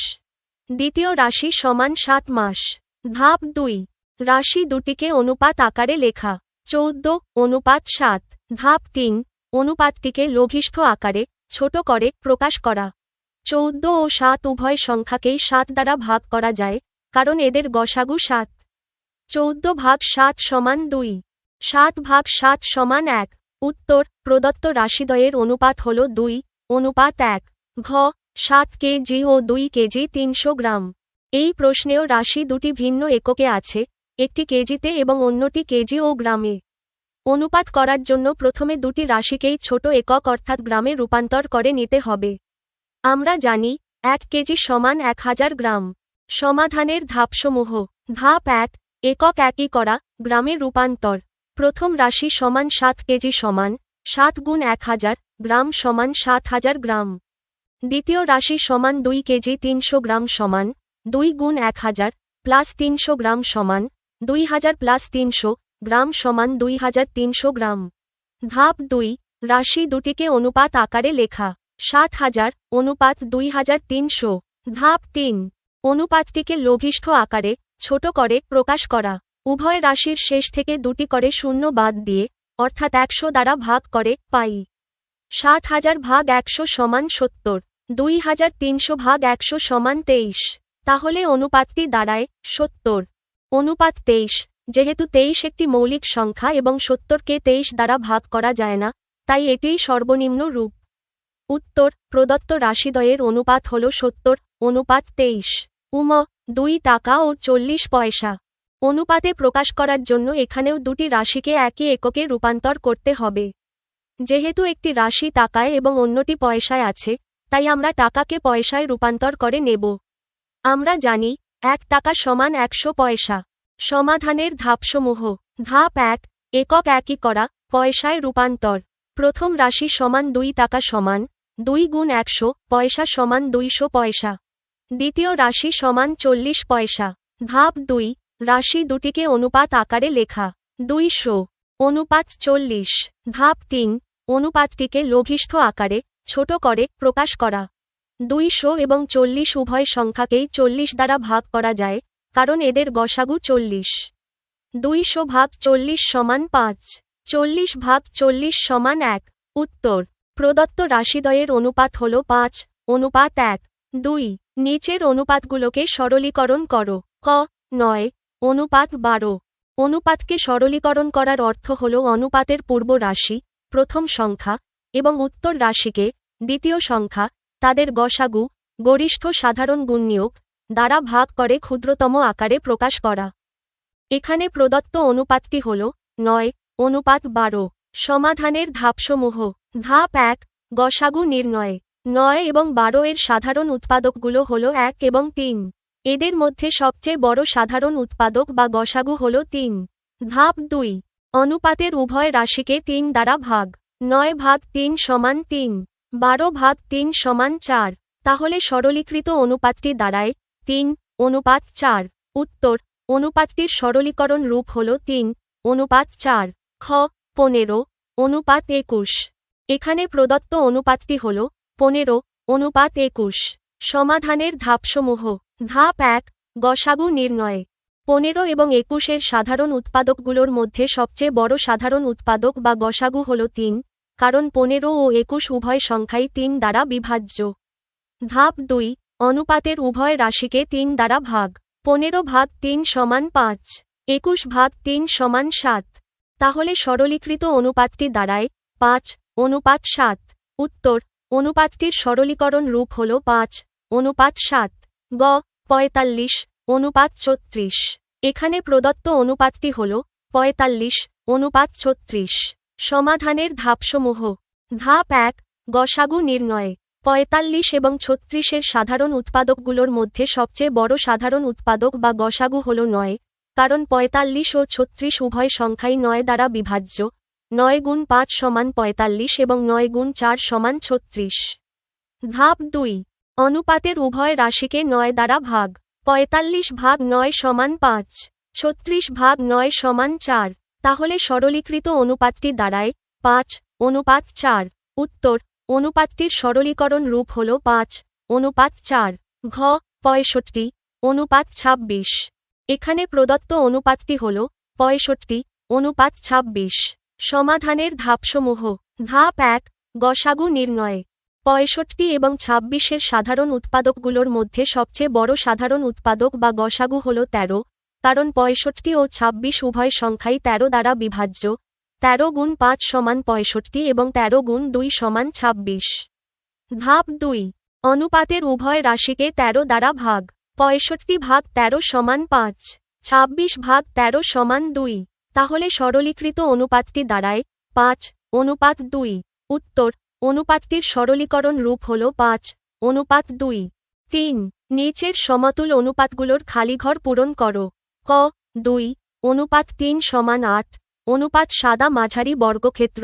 দ্বিতীয় রাশি সমান 7 মাস। ধাপ 2, রাশি দুটিকে অনুপাত আকারে লেখা। 14:7। ধাপ 3, অনুপাতটিকে লঘিষ্ঠ আকারে ছোট করে প্রকাশ করা। 14 ও 7 উভয় সংখ্যাকেই 7 দ্বারা ভাগ করা যায়, কারণ এদের গসাগু 7। 14/7 = 2। 7/7 = 1। উত্তর, প্রদত্ত রাশিদ্বয়ের অনুপাত হল 2:1। ঘ, 7 কেজি ও 2 কেজি 300 গ্রাম। এই প্রশ্নেও রাশি দুটি ভিন্ন এককে আছে, একটি কেজিতে এবং অন্যটি কেজি ও গ্রামে। অনুপাত করার জন্য প্রথমে দুটি রাশিকেই ছোট একক অর্থাৎ গ্রামে রূপান্তর করে নিতে হবে। আমরা জানি 1 কেজি সমান 1000 গ্রাম। সমাধানের ধাপসমূহ। ধাপ 1, একক একই করা, গ্রামে রূপান্তর। প্রথম রাশি সমান 7 কেজি সমান 7 × 1000 গ্রাম সমান 7000 গ্রাম। দ্বিতীয় রাশি সমান 2 কেজি 300 গ্রাম সমান 2 × 1000 প্লাস 300 গ্রাম সমান 2000 প্লাস 300 গ্রাম সমান 2300 গ্রাম। ধাপ 2, রাশি দুটিকে অনুপাত আকারে লেখা। 7000 অনুপাত 2300। ধাপ 3, অনুপাতটিকে লঘিষ্ঠ আকারে ছোট করে প্রকাশ করা। উভয় রাশির শেষ থেকে দুটি করে শূন্য বাদ দিয়ে, অর্থাৎ 100 দ্বারা ভাগ করে পাই 7000/100 = 70। 2300/100 = 23। তাহলে অনুপাতটি দাঁড়ায় 70। অনুপাত 23। যেহেতু 23 একটি মৌলিক সংখ্যা এবং 70কে 23 দ্বারা ভাগ করা যায় না, তাই এটিই সর্বনিম্ন রূপ। উত্তর, প্রদত্ত রাশিদ্বয়ের অনুপাত হল 70:23। উম, 2 টাকা ও 40 পয়সা। অনুপাতে প্রকাশ করার জন্য এখানেও দুটি রাশিকে একই এককে রূপান্তর করতে হবে। যেহেতু একটি রাশি টাকায় এবং অন্যটি পয়সায় আছে, তাই আমরা টাকাকে পয়সায় রূপান্তর করে নেব। আমরা জানি 1 টাকা সমান 100 পয়সা। সমাধানের ধাপসমূহ। ধাপ 1, একক একই করা, পয়সায় রূপান্তর। প্রথম রাশি সমান 2 টাকা সমান 2 × 100 পয়সা সমান 200 পয়সা। দ্বিতীয় রাশি সমান 40 পয়সা। ধাপ 2, রাশি দুটিকে অনুপাত আকারে লেখা। 200 অনুপাত 40। ধাপ 3, অনুপাতটিকে লঘিষ্ঠ আকারে ছোট করে প্রকাশ করা। 200 এবং 40 উভয় সংখ্যাকেই 40 দ্বারা ভাগ করা যায়, কারণ এদের গসাগু 40। 200/40 = 5। 40/40 = 1। উত্তর, প্রদত্ত রাশিদ্বয়ের অনুপাত হল 5:1। 2, নিচের অনুপাতগুলোকে সরলীকরণ করো। ক, 9 অনুপাত 12। অনুপাতকে সরলীকরণ করার অর্থ হল অনুপাতের পূর্ব রাশি, প্রথম সংখ্যা, এবং উত্তর রাশিকে, দ্বিতীয় সংখ্যা, তাদের গসাগু, গরিষ্ঠ সাধারণ গুণনীয়ক, দ্বারা ভাগ করে ক্ষুদ্রতম আকারে প্রকাশ করা। এখানে প্রদত্ত অনুপাতটি হল 9:12। সমাধানের ধাপসমূহ। ধাপ 1, গসাগু নির্ণয়। 9 এবং 12 এর সাধারণ উৎপাদকগুলো হল 1 এবং 3। এদের মধ্যে সবচেয়ে বড় সাধারণ উৎপাদক বা গসাগু হল 3। ধাপ 2, অনুপাতের উভয় রাশিকে 3 দ্বারা ভাগ। 9/3 = 3। 12/3 = 4। তাহলে সরলীকৃত অনুপাতটি দাঁড়ায় 3:4। উত্তর, অনুপাতটির সরলীকরণ রূপ হল 3:4। খ, 15:21। এখানে প্রদত্ত অনুপাতটি হল 15:21। সমাধানের ধাপসমূহ। ধাপ 1, গসাগু নির্ণয়। 15 এবং 21 এর সাধারণ উৎপাদকগুলোর মধ্যে সবচেয়ে বড় সাধারণ উৎপাদক বা গসাগু হল 3, কারণ 15 ও 21 উভয় সংখ্যাই 3 দ্বারা বিভাজ্য। ধাপ 2, অনুপাতের উভয় রাশিকে 3 দ্বারা ভাগ। 15/3 = 5। 21/3 = 7। তাহলে সরলীকৃত অনুপাতটি দাঁড়ায় 5:7। উত্তর, অনুপাতটির সরলীকরণ রূপ হল 5:7। গ, 45:36। এখানে প্রদত্ত অনুপাতটি হল 45:36। সমাধানের ধাপসমূহ। ধাপ 1, গসাগু নির্ণয়। ৪৫ এবং ৩৬-এর সাধারণ উৎপাদকগুলোর মধ্যে সবচেয়ে বড় সাধারণ উৎপাদক বা গসাগু হল ৯, কারণ ৪৫ ও ৩৬ উভয় সংখ্যাই ৯ দ্বারা বিভাজ্য। ৯ গুণ ৫ সমান ৪৫ এবং ৯ গুণ ৪ সমান ৩৬। ধাপ ২, অনুপাতের উভয় রাশিকে ৯ দ্বারা ভাগ। ৪৫ ভাগ ৯ সমান ৫, ৩৬ ভাগ ৯ সমান ৪। তাহলে সরলীকৃত অনুপাতটি দাঁড়ায় ৫:৪। উত্তর: অনুপাতটির সরলীকরণ রূপ হল ৫:৪। ঘ. ৬৫:২৬। এখানে প্রদত্ত অনুপাতটি হল ৬৫:২৬। সমাধানের ধাপসমূহ। ধাপ ১, গসাগু নির্ণয়। ৬৫ এবং ২৬-এর সাধারণ উৎপাদকগুলোর মধ্যে সবচেয়ে বড় সাধারণ উৎপাদক বা গসাগু হল ১৩, কারণ ৬৫ ও ২৬ উভয় সংখ্যাই ১৩ দ্বারা বিভাজ্য। ১৩ গুণ ৫ সমান ৬৫ এবং ১৩ গুণ ২ সমান ২৬। ধাপ ২, অনুপাতের উভয় রাশিকে ১৩ দ্বারা ভাগ। ৬৫ ভাগ ১৩ সমান ৫, ২৬ ভাগ ১৩ সমান ২। তাহলে সরলীকৃত অনুপাতটি দাঁড়ায় ৫:২। উত্তর: অনুপাতটির সরলীকরণ রূপ হল ৫:২। ৩. নিচের সমতুল অনুপাতগুলোর খালিঘর পূরণ করো। ক. ২:৩ সমান ৮, অনুপাত সাদা মাঝারি বর্গক্ষেত্র।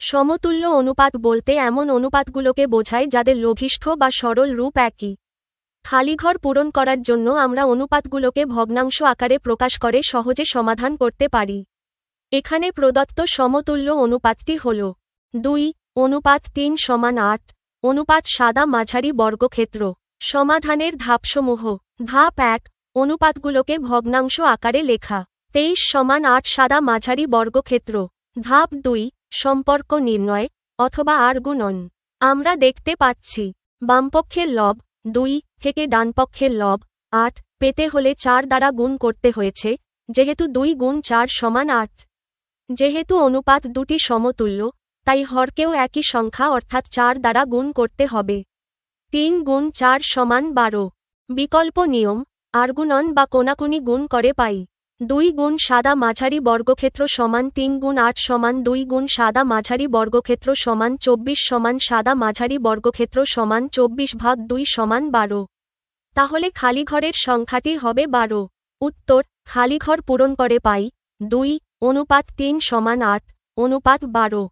সমতুল্য অনুপাত বলতে এমন অনুপাতগুলোকে বোঝায় যাদের লঘিষ্ঠ বা সরল রূপ একই। খালিঘর পূরণ করার জন্য আমরা অনুপাতগুলোকে ভগ্নাংশ আকারে প্রকাশ করে সহজে সমাধান করতে পারি। এখানে প্রদত্ত সমতুল্য অনুপাতটি হল ২:৩ সমান ৮, অনুপাত সাদা মাঝারি বর্গক্ষেত্র। সমাধানের ধাপসমূহ। ধাপ ১, অনুপাতগুলোকে ভগ্নাংশ আকারে লেখা। ২৩ সমান ৮ সাদা মাঝারি বর্গক্ষেত্র। ধাপ ২, সম্পর্ক নির্ণয় অথবা আর গুণন। আমরা দেখতে পাচ্ছি বামপক্ষের লব ২ থেকে ডানপক্ষের লব ৮ পেতে হলে ৪ দ্বারা গুণ করতে হয়েছে, যেহেতু ২ গুণ ৪ সমান ৮। যেহেতু অনুপাত দুটি সমতুল্য, তাই হরকেও একই সংখ্যা অর্থাৎ ৪ দ্বারা গুণ করতে হবে। ৩ গুণ ৪ সমান ১২। বিকল্প নিয়ম, আরগুণন বা কোনাকুনি গুণ করে পাই। ২ গুণ সাদা মাঝারি বর্গক্ষেত্র সমান ৩ গুণ ৮ সমান ২ গুণ সাদা মাঝারি বর্গক্ষেত্র সমান ২৪ সমান সাদা মাঝারি বর্গক্ষেত্র সমান ২৪ ভাগ ২ সমান ১২। তাহলে খালিঘরের সংখ্যাটি হবে ১২। উত্তর: খালিঘর পূরণ করে পাই ২:৩ সমান ৮, অনুপাত ১২।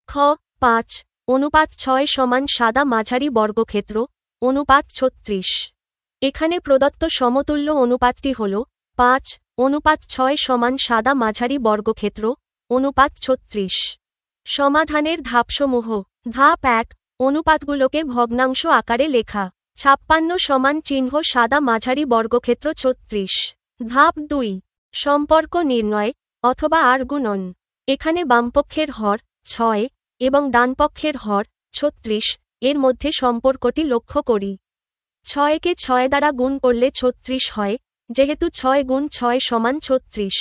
খ. ৫, অনুপাত ৬ সমান সাদা মাঝারি বর্গক্ষেত্র, অনুপাত ৩৬। এখানে প্রদত্ত সমতুল্য অনুপাতটি হল ৫:৬ সমান সাদা মাঝারি বর্গক্ষেত্র, অনুপাত ৩৬। সমাধানের ধাপসমূহ। ধাপ ১, অনুপাতগুলোকে ভগ্নাংশ আকারে লেখা। ৫৬ সমান চিহ্ন সাদা মাঝারি বর্গক্ষেত্র ৩৬। ধাপ ২, সম্পর্ক নির্ণয় অথবা আর গুণন। এখানে বামপক্ষের হর ৬ এবং ডানপক্ষের হর ৩৬ এর মধ্যে সম্পর্কটি লক্ষ্য করি। ৬কে ৬ দ্বারা গুণ করলে ৩৬ হয়, যেহেতু ৬ গুণ ৬ সমান ৩৬।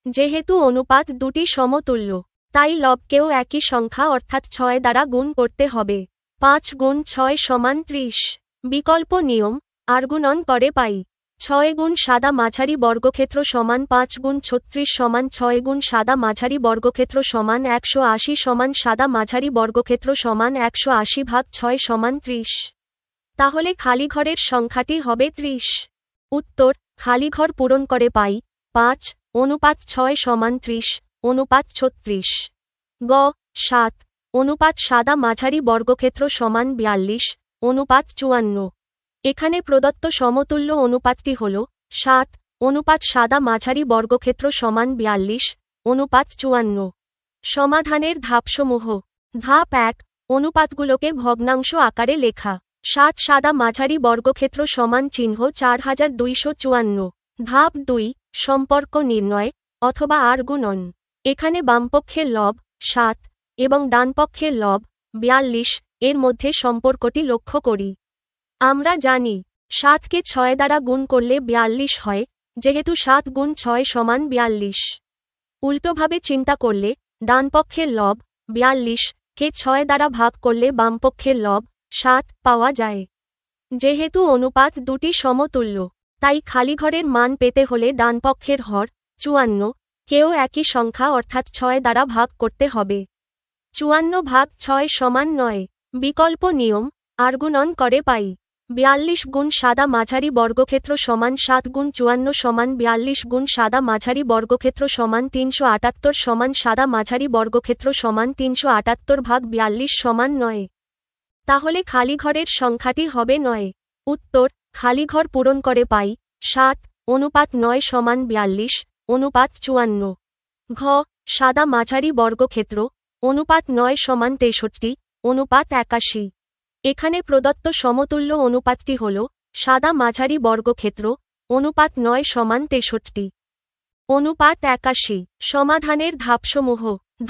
যেহেতু অনুপাত দুটি সমতুল্য, তাই লবকেও একই সংখ্যা অর্থাৎ ৬ দ্বারা গুণ করতে হবে। ৫ গুণ ৬ সমান ৩০। বিকল্প নিয়ম, আরগুণন করে পাই। ৬ গুণ সাদা মাঝারি বর্গক্ষেত্র সমান ৫ গুণ ৩৬ সমান ৬ গুণ সাদা মাঝারি বর্গক্ষেত্র সমান ১৮০ সমান সাদা মাঝারি বর্গক্ষেত্র সমান ১৮০ ভাগ ৬ সমান ৩০। তাহলে খালিঘরের সংখ্যাটি হবে ৩০। উত্তর: খালিঘর পূরণ করে পাই ৫:৬ সমান ৩০, অনুপাত ৩৬। গ. ৭, অনুপাত সাদা মাঝারি বর্গক্ষেত্র সমান ৪২, অনুপাত ৫৪। এখানে প্রদত্ত সমতুল্য অনুপাতটি হল ৭, অনুপাত সাদা মাঝারি বর্গক্ষেত্র সমান ৪২, অনুপাত ৫৪। সমাধানের ধাপসমূহ। ধাপ ১, অনুপাতগুলোকে ভগ্নাংশ আকারে লেখা। ৭ সাদা মাঝারি বর্গক্ষেত্র সমান চিহ্ন ৪২৫৪। ধাপ ২, সম্পর্ক নির্ণয় অথবা আর গুণন। এখানে বামপক্ষের লব ৭ এবং ডানপক্ষের লব ৪২ এর মধ্যে সম্পর্কটি লক্ষ্য করি। আমরা জানি ৭কে ৬ দ্বারা গুণ করলে ৪২ হয়, যেহেতু ৭ গুণ ৬ সমান ৪২। উল্টোভাবে চিন্তা করলে ডানপক্ষের লব ৪২ কে ৬ দ্বারা ভাগ করলে বামপক্ষের লব ৭ পাওয়া যায়। যেহেতু অনুপাত দুটি সমতুল্য, তাই খালিঘরের মান পেতে হলে ডানপক্ষের হর ৫৪ কেও একই সংখ্যা অর্থাৎ 6 দ্বারা ভাগ করতে হবে। 54 ভাগ 6 সমান 9। বিকল্প নিয়ম, আর গুণন করে পাই। 42 গুণ সাদা মাঝারি বর্গক্ষেত্র সমান 7 গুণ 54 সমান 42 গুণ সাদা মাঝারি বর্গক্ষেত্র সমান 378 সমান সাদা মাঝারি বর্গক্ষেত্র সমান 378 ভাগ 42 সমান 9। তাহলে খালি ঘরের সংখ্যাটি হবে 9। উত্তর, খালি ঘর পূরণ করে পাই 7 অনুপাত 9 সমান 42 অনুপাত 54। ঘ, সাদা মাঝারি বর্গক্ষেত্র অনুপাত 9 সমান 63 অনুপাত 81। এখানে প্রদত্ত সমতুল্য অনুপাতটি হল সাদা মাঝারি বর্গক্ষেত্র অনুপাত 9 সমান 63 অনুপাত 81। সমাধানের ধাপসমূহ।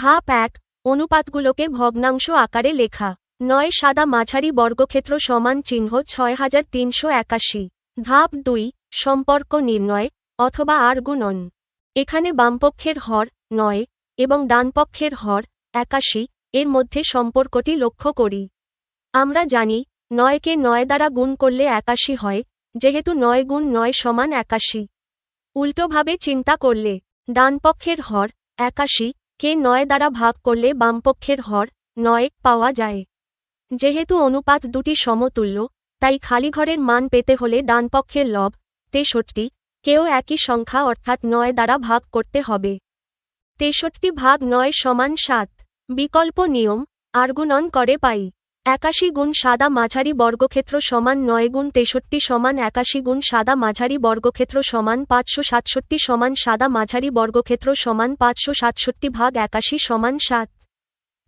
ধাপ 1, অনুপাতগুলোকে ভগ্নাংশ আকারে লেখা। 9 সাদা মাঝারি বর্গক্ষেত্র সমান চিহ্ন 6381। ধাপ 2, সম্পর্ক নির্ণয় অথবা আর গুণন। এখানে বামপক্ষের হর 9 এবং ডানপক্ষের হর 81 এর মধ্যে সম্পর্কটি লক্ষ্য করি। আমরা জানি 9কে 9 দ্বারা গুণ করলে 81 হয়, যেহেতু 9 গুণ 9 সমান 81। উল্টোভাবে চিন্তা করলে ডানপক্ষের হর 81 কে 9 দ্বারা ভাগ করলে বামপক্ষের হর 9 পাওয়া যায়। যেহেতু অনুপাত দুটি সমতুল্য, তাই খালিঘরের মান পেতে হলে ডানপক্ষের লব 63 কেও একই সংখ্যা অর্থাৎ 9 দ্বারা ভাগ করতে হবে। 63 ভাগ 9 সমান 7। বিকল্প নিয়ম, আর গুণন করে পাই। 81 গুণ সাদা মাঝারি বর্গক্ষেত্র সমান 9 গুণ 63 সমান 81 গুণ সাদা মাঝারি বর্গক্ষেত্র সমান 567 সমান সাদা মাঝারি বর্গক্ষেত্র সমান 567 ভাগ 81 সমান 7।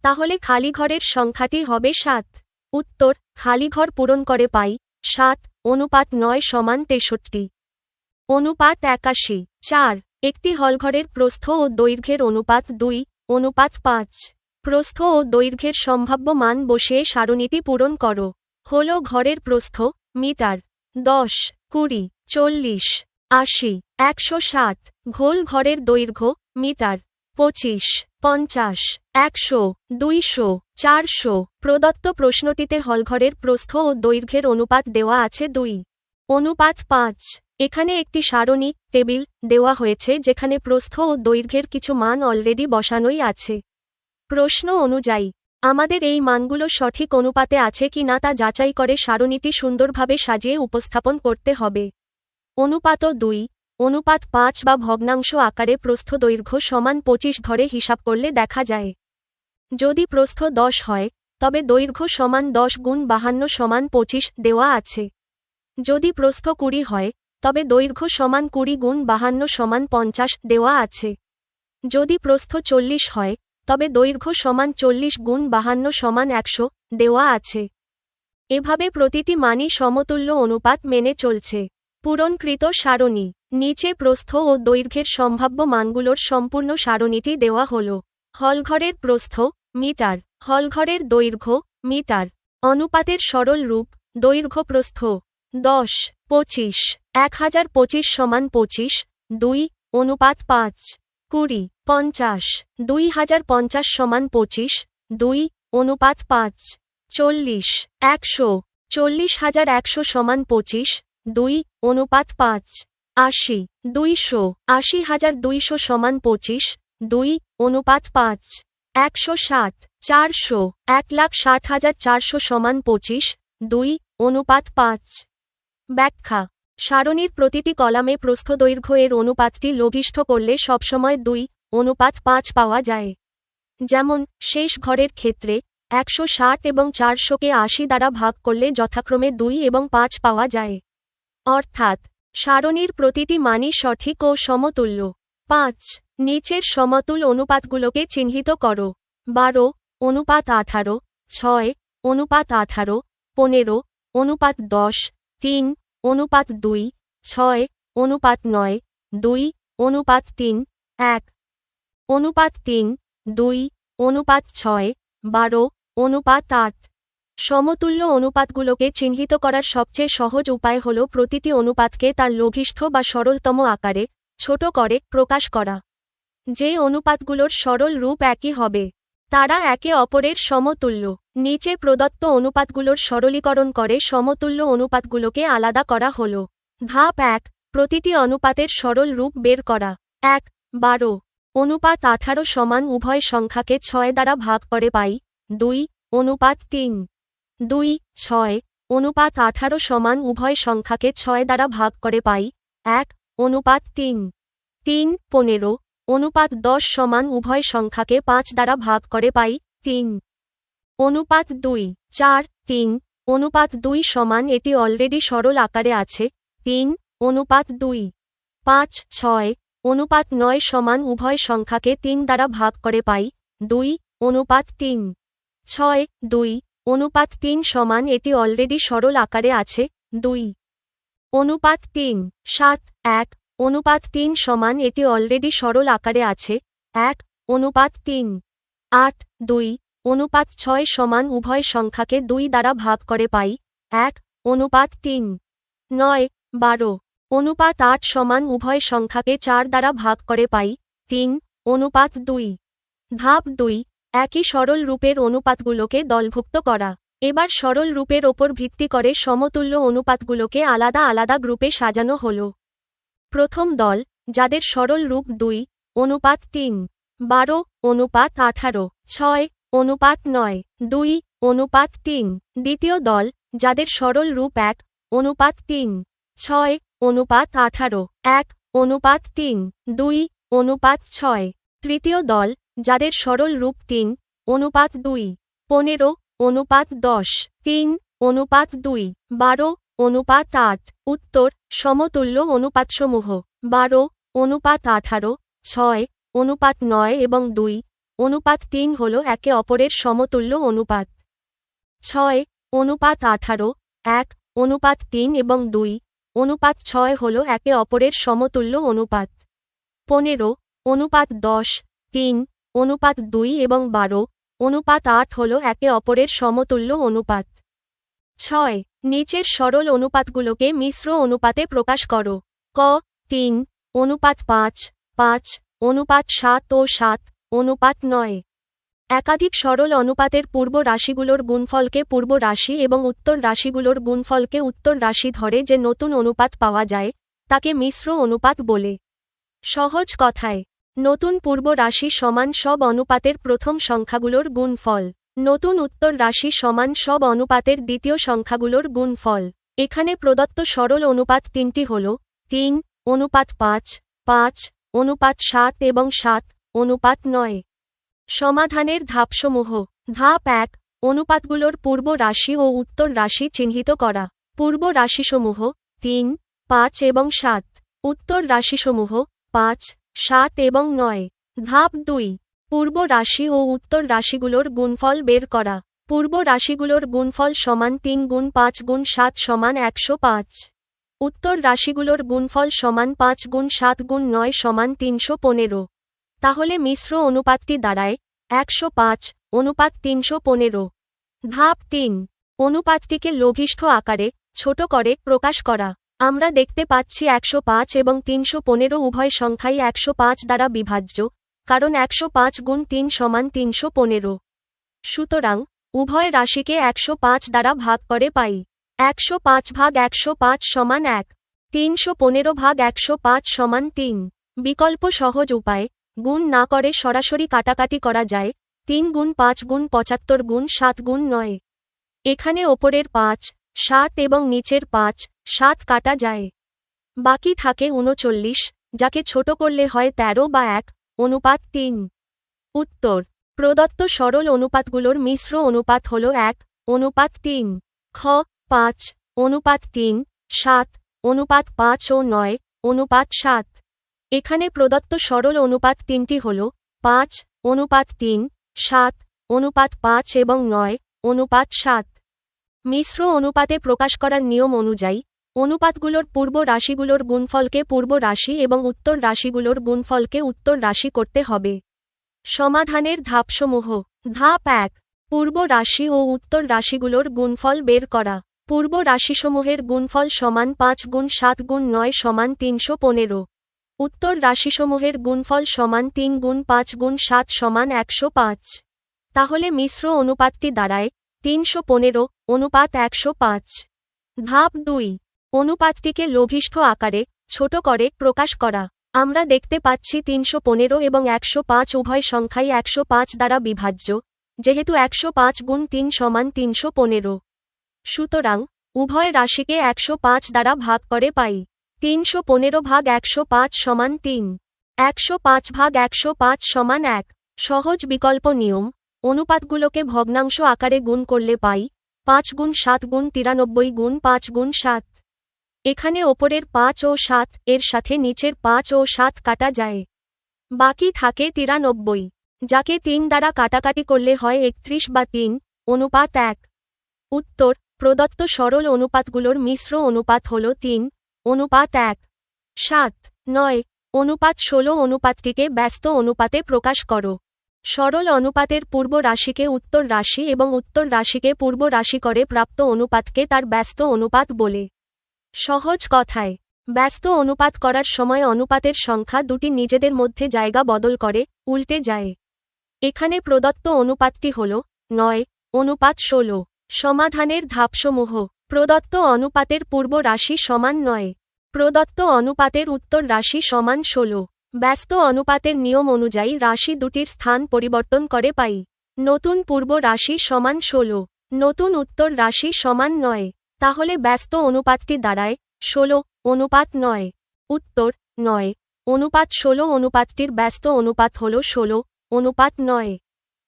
তাহলে খালি ঘরের সংখ্যাটি হবে 7। উত্তর, খালি ঘর পূরণ করে পাই 7 অনুপাত 9 সমান 63 অনুপাত 81। 4, একটি হলঘরের প্রস্থ ও দৈর্ঘ্যের অনুপাত 2 অনুপাত 5। প্রস্থ ও দৈর্ঘ্যের সম্ভাব্য মান বসিয়ে সারণীটি পূরণ করো। হল ঘরের প্রস্থ মিটার 10, 20, 40, 80, 160। ঘোল ঘরের দৈর্ঘ্য মিটার 25, 50, 100, 200, 400। প্রদত্ত প্রশ্নটিতে হলঘরের প্রস্থ ও দৈর্ঘ্যের অনুপাত দেওয়া আছে 2 অনুপাত 5। এখানে একটি সারণী টেবিল দেওয়া হয়েছে যেখানে প্রস্থ ও দৈর্ঘ্যের কিছু মান অলরেডি বসানোই আছে। প্রশ্ন অনুযায়ী আমাদের এই মানগুলো সঠিক অনুপাতে আছে কি না তা যাচাই করে সারণীটি সুন্দরভাবে সাজিয়ে উপস্থাপন করতে হবে। অনুপাত 2 অনুপাত 5 বা ভগ্নাংশ আকারে প্রস্থ দৈর্ঘ্য সমান 25 ধরে হিসাব করলে দেখা যায়। যদি প্রস্থ 10 হয়, তবে দৈর্ঘ্য সমান 10 গুণ 52 সমান 25 দেওয়া আছে। যদি প্রস্থ 20 হয়, তবে দৈর্ঘ্য সমান 20 গুণ 52 সমান 50 দেওয়া আছে। যদি প্রস্থ 40 হয়, তবে দৈর্ঘ্য সমান 40 গুণ 52 সমান 100 দেওয়া আছে। এভাবে প্রতিটি মানই সমতুল্য অনুপাত মেনে চলছে। পূরণকৃত সারণী। নিচে প্রস্থ ও দৈর্ঘ্যের সম্ভাব্য মানগুলোর সম্পূর্ণ সারণীটি দেওয়া হল। হলঘরের প্রস্থ মিটার, হলঘরের দৈর্ঘ্য মিটার। অনুপাতের সরল রূপ দৈর্ঘ্য প্রস্থ 10, 25, 1025 সমান 25, 2 অনুপাত 5, 20, 50, 2050 সমান 25, 2 অনুপাত 5, 40, 100, 40100 সমান 25, 2 অনুপাত 5, 80, 200, 80200 সমান 25, 2 অনুপাত 5, 160, 400, 1,60,400 সমান 25, 2 অনুপাত 5। ব্যাখ্যা। সারণীর প্রতিটি কলামে প্রস্থদৈর্ঘ্য এর অনুপাতটি লঘিষ্ঠ করলে সবসময় 2 অনুপাত 5 পাওয়া যায়। যেমন শেষ ঘরের ক্ষেত্রে 160 এবং 400কে 80 দ্বারা ভাগ করলে যথাক্রমে 2 এবং 5 পাওয়া যায়। অর্থাৎ সারণীর প্রতিটি মানই সঠিক ও সমতুল্য। 5, নিচের সমতুল অনুপাতগুলোকে চিহ্নিত করো। 12 অনুপাত 18, 6 অনুপাত 18, 15 অনুপাত 10, 3 অনুপাত 2, 6 অনুপাত 9, 2 অনুপাত 3, 1 অনুপাত 3, 2 অনুপাত 6, 12 অনুপাত 8। সমতুল্য অনুপাতগুলোকে চিহ্নিত করার সবচেয়ে সহজ উপায় হল প্রতিটি অনুপাতকে তার লঘিষ্ঠ বা সরলতম আকারে ছোট করে প্রকাশ করা। যে অনুপাতগুলোর সরল রূপ একই হবে, তারা একে অপরের সমতুল্য। নিচে প্রদত্ত অনুপাতগুলোর সরলীকরণ করে সমতুল্য অনুপাতগুলোকে আলাদা করা হল। ধাপ 1, প্রতিটি অনুপাতের সরল রূপ বের করা। 1, 12 অনুপাত 18 সমান উভয় সংখ্যাকে 6 দ্বারা ভাগ করে পাই 2:3। 2:6 অনুপাত 18 সমান উভয় সংখ্যাকে 6 দ্বারা ভাগ করে পাই 1:3। 3:15 অনুপাত 10 সমান উভয় সংখ্যাকে 5 দ্বারা ভাগ করে পাই 3:2। 4:3 অনুপাত 2 সমান এটি অলরেডি সরল আকারে আছে 3:2। 5:6 অনুপাত 9 সমান উভয় সংখ্যাকে 3 দ্বারা ভাগ করে পাই 2:3। 6:2 অনুপাত 3 সমান এটি অলরেডি সরল আকারে আছে 2:3। 7:1 অনুপাত 3 সমান এটি অলরেডি সরল আকারে আছে 1:3। 8:2 অনুপাত 6 সমান উভয় সংখ্যাকে 2 দ্বারা ভাগ করে পাই 1:3। 9:12 অনুপাত 8 সমান উভয় সংখ্যাকে 4 দ্বারা ভাগ করে পাই 3:2। ধাপ 2 একই সরল রূপের অনুপাতগুলোকে দলভুক্ত করা। এবার সরল রূপের ওপর ভিত্তি করে সমতুল্য অনুপাতগুলোকে আলাদা আলাদা গ্রুপে সাজানো হল। প্রথম দল, যাদের সরল রূপ 2:3, 12:18, 6:9, 2:3। দ্বিতীয় দল, যাদের সরল রূপ 1:3, 6:18, 1:3, 2:6। তৃতীয় দল, যাদের সরল রূপ 3:2, 15:10, 3:2, 12:8। উত্তর: সমতুল্য অনুপাতসমূহ 12:18, 6:9 এবং 2:3 হল একে অপরের সমতুল্য অনুপাত। 6:18, 1:3 এবং 2:6 হল একে অপরের সমতুল্য অনুপাত। 15:10, 3:2 এবং 12:8 হল একে অপরের সমতুল্য অনুপাত। 6. নিচের সরল অনুপাতগুলোকে মিশ্র অনুপাতে প্রকাশ করো। ক 3:5, 5:7 ও 7:9। একাধিক সরল অনুপাতের পূর্ব রাশিগুলোর গুণফলকে পূর্ব রাশি এবং উত্তর রাশিগুলোর গুণফলকে উত্তর রাশি ধরে যে নতুন অনুপাত পাওয়া যায় তাকে মিশ্র অনুপাত বলে। সহজ কথায়, নতুন পূর্ব রাশি সমান সব অনুপাতের প্রথম সংখ্যাগুলোর গুণফল। নতুন উত্তর রাশি সমান সব অনুপাতের দ্বিতীয় সংখ্যাগুলোর গুণফল। এখানে প্রদত্ত সরল অনুপাত তিনটি হল 3:5, 5:7 এবং 7:9। সমাধানের ধাপসমূহ। ধাপ 1, অনুপাতগুলোর পূর্ব রাশি ও উত্তর রাশি চিহ্নিত করা। পূর্ব রাশিসমূহ 3, 5 এবং 7। উত্তর রাশিসমূহ 5, 7 এবং 9। ধাপ 2, পূর্ব রাশি ও উত্তর রাশিগুলোর গুণফল বের করা। পূর্ব রাশিগুলোর গুণফল সমান 3 গুণ 5 গুণ 7 সমান 105। উত্তর রাশিগুলোর গুণফল সমান 5 গুণ 7 গুণ 9 সমান 315। তাহলে মিশ্র অনুপাতটি দাঁড়ায় 105:315। ধাপ 3, অনুপাতটিকে লঘিষ্ঠ আকারে ছোট করে প্রকাশ করা। আমরা দেখতে পাচ্ছি 105 এবং 315 উভয় সংখ্যাই 105 দ্বারা বিভাজ্য, কারণ 105 গুণ 3 সমান 315। সুতরাং উভয় রাশিকে 105 দ্বারা ভাগ করে পাই। 105 ভাগ 105 সমান 1। 315 ভাগ 105 সমান 3। বিকল্প সহজ উপায়, গুণ না করে সরাসরি কাটাকাটি করা যায়। 3 গুণ 5 গুণ 75 গুণ 7 গুণ 9। এখানে ওপরের 5, 7 এবং নিচের 5, 7 কাটা যায়। বাকি থাকে 39, যাকে ছোট করলে হয় 13 বা 1:3। উত্তর: প্রদত্ত সরল অনুপাতগুলোর মিশ্র অনুপাত হল 1:3। খ 5:3, 7:5 ও 9:7। এখানে প্রদত্ত সরল অনুপাত তিনটি হল 5:3, 7:5 এবং 9:7। মিশ্র অনুপাতে প্রকাশ করার নিয়ম অনুযায়ী অনুপাতগুলোর পূর্ব রাশিগুলোর গুণফলকে পূর্ব রাশি এবং উত্তর রাশিগুলোর গুণফলকে উত্তর রাশি করতে হবে। সমাধানের ধাপসমূহ। ধাপ 1, পূর্ব রাশি ও উত্তর রাশিগুলোর গুণফল বের করা। পূর্ব রাশিসমূহের গুণফল সমান 5 গুণ 7 গুণ 9 সমান 315। উত্তর রাশিসমূহের গুণফল সমান 3 গুণ 5 গুণ 7 সমান 105। তাহলে মিশ্র অনুপাতটি দাঁড়ায় 315:105। ধাপ 2, অনুপাতটিকে লঘিষ্ঠ আকারে ছোট করে প্রকাশ করা। আমরা দেখতে পাচ্ছি 315 এবং 105 উভয় সংখ্যাই 105 দ্বারা বিভাজ্য, যেহেতু 105 গুণ 3 সমান 315। সুতরাং উভয় রাশিকে 105 দ্বারা ভাগ করে পাই। 315 ভাগ 105 সমান 3। 105 ভাগ 105 সমান 1। সহজ বিকল্প নিয়ম, অনুপাতগুলোকে ভগ্নাংশ আকারে গুণ করলে পাই 5 গুণ 7 গুণ 93 গুণ 5 গুণ 7। এখানে ওপরের 5 ও 7 এর সাথে নিচের 5 ও 7 কাটা যায়, বাকি থাকে 93, যাকে 3 দ্বারা কাটাকাটি করলে হয় 31 বা 3 অনুপাত 1। উত্তর, প্রদত্ত সরল অনুপাতগুলোর মিশ্র অনুপাত হল 3 অনুপাত 1। 7, 9 অনুপাত 16 অনুপাতটিকে ব্যস্ত অনুপাতে প্রকাশ করো। সরল অনুপাতের পূর্ব রাশিকে উত্তর রাশি এবং উত্তর রাশিকে পূর্ব রাশি করে প্রাপ্ত অনুপাতকে তার ব্যস্ত অনুপাত বলে। সহজ কথায়, ব্যস্ত অনুপাত করার সময় অনুপাতের সংখ্যা দুটি নিজেদের মধ্যে জায়গা বদল করে, উল্টে যায়। এখানে প্রদত্ত অনুপাতটি হল 9 অনুপাত 16। সমাধানের ধাপসমূহ। প্রদত্ত অনুপাতের পূর্ব রাশি সমান 9। প্রদত্ত অনুপাতের উত্তর রাশি সমান 16। ব্যস্ত অনুপাতের নিয়ম অনুযায়ী রাশি দুটির স্থান পরিবর্তন করে পাই। নতুন পূর্ব রাশি সমান 16, নতুন উত্তর রাশি সমান 9। তাহলে ব্যস্ত অনুপাতটি দাঁড়ায় 16 অনুপাত 9। উত্তর 9 অনুপাত 16 অনুপাতটির ব্যস্ত অনুপাত হল 16 অনুপাত 9।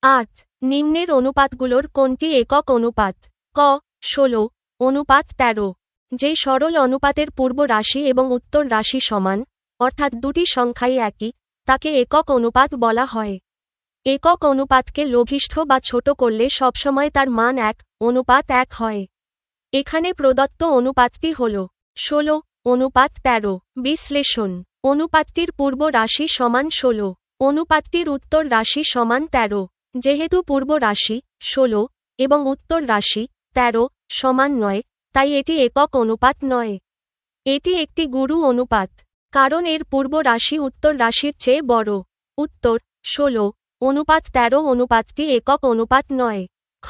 8 নিম্নের অনুপাতগুলোর কোনটি একক অনুপাত? ক 16 অনুপাত 13। যে সরল অনুপাতের পূর্ব রাশি এবং উত্তর রাশি সমান, অর্থাৎ দুটি সংখ্যাই একই, তাকে একক অনুপাত বলা হয়। একক অনুপাতকে লঘিষ্ঠ বা ছোট করলে সবসময় তার মান 1 অনুপাত 1 হয়। এখানে প্রদত্ত অনুপাতটি হল 16 অনুপাত 13। বিশ্লেষণ। অনুপাতটির পূর্ব রাশি সমান 16, অনুপাতটির উত্তর রাশি সমান 13। যেহেতু পূর্ব রাশি 16 এবং উত্তর রাশি 13 সমান নয়, তাই এটি একক অনুপাত নয়। এটি একটি গুরু অনুপাত, কারণ এর পূর্ব রাশি উত্তর রাশির চেয়ে বড়। উত্তর 16 অনুপাত 13 অনুপাতটি একক অনুপাত নয়। খ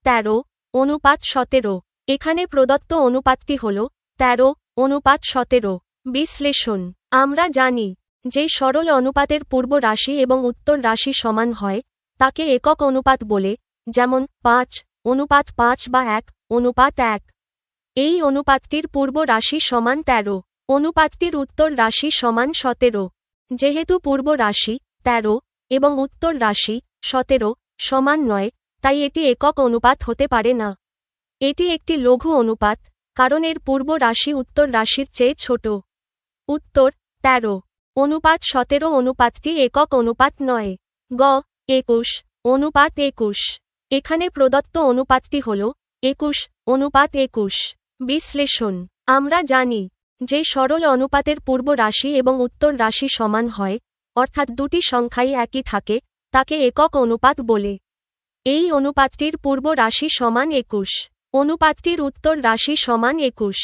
13 অনুপাত 17। এখানে প্রদত্ত অনুপাতটি হল 13 অনুপাত 17। বিশ্লেষণ। আমরা জানি যে সরল অনুপাতের পূর্ব রাশি এবং উত্তর রাশি সমান হয়, তাকে একক অনুপাত বলে, যেমন 5 অনুপাত 5 বা 1 অনুপাত 1। এই অনুপাতটির পূর্ব রাশি সমান 13, অনুপাতটির উত্তর রাশি সমান 17। যেহেতু পূর্ব রাশি 13 এবং উত্তর রাশি 17 সমান নয়, তাই এটি একক অনুপাত হতে পারে না। এটি একটি লঘু অনুপাত, কারণ এর পূর্ব রাশি উত্তর রাশির চেয়ে ছোট। উত্তর 13 অনুপাত 17 অনুপাতটি একক অনুপাত নয়। গ 21 অনুপাত 21। এখানে প্রদত্ত অনুপাতটি হল 21 অনুপাত 21। বিশ্লেষণ। আমরা জানি যে সরল অনুপাতের পূর্ব রাশি এবং উত্তর রাশি সমান হয়, অর্থাৎ দুটি সংখ্যাই একই থাকে, তাকে একক অনুপাত বলে। এই অনুপাতটির পূর্ব রাশি সমান 21, অনুপাতটির উত্তর রাশি সমান 21।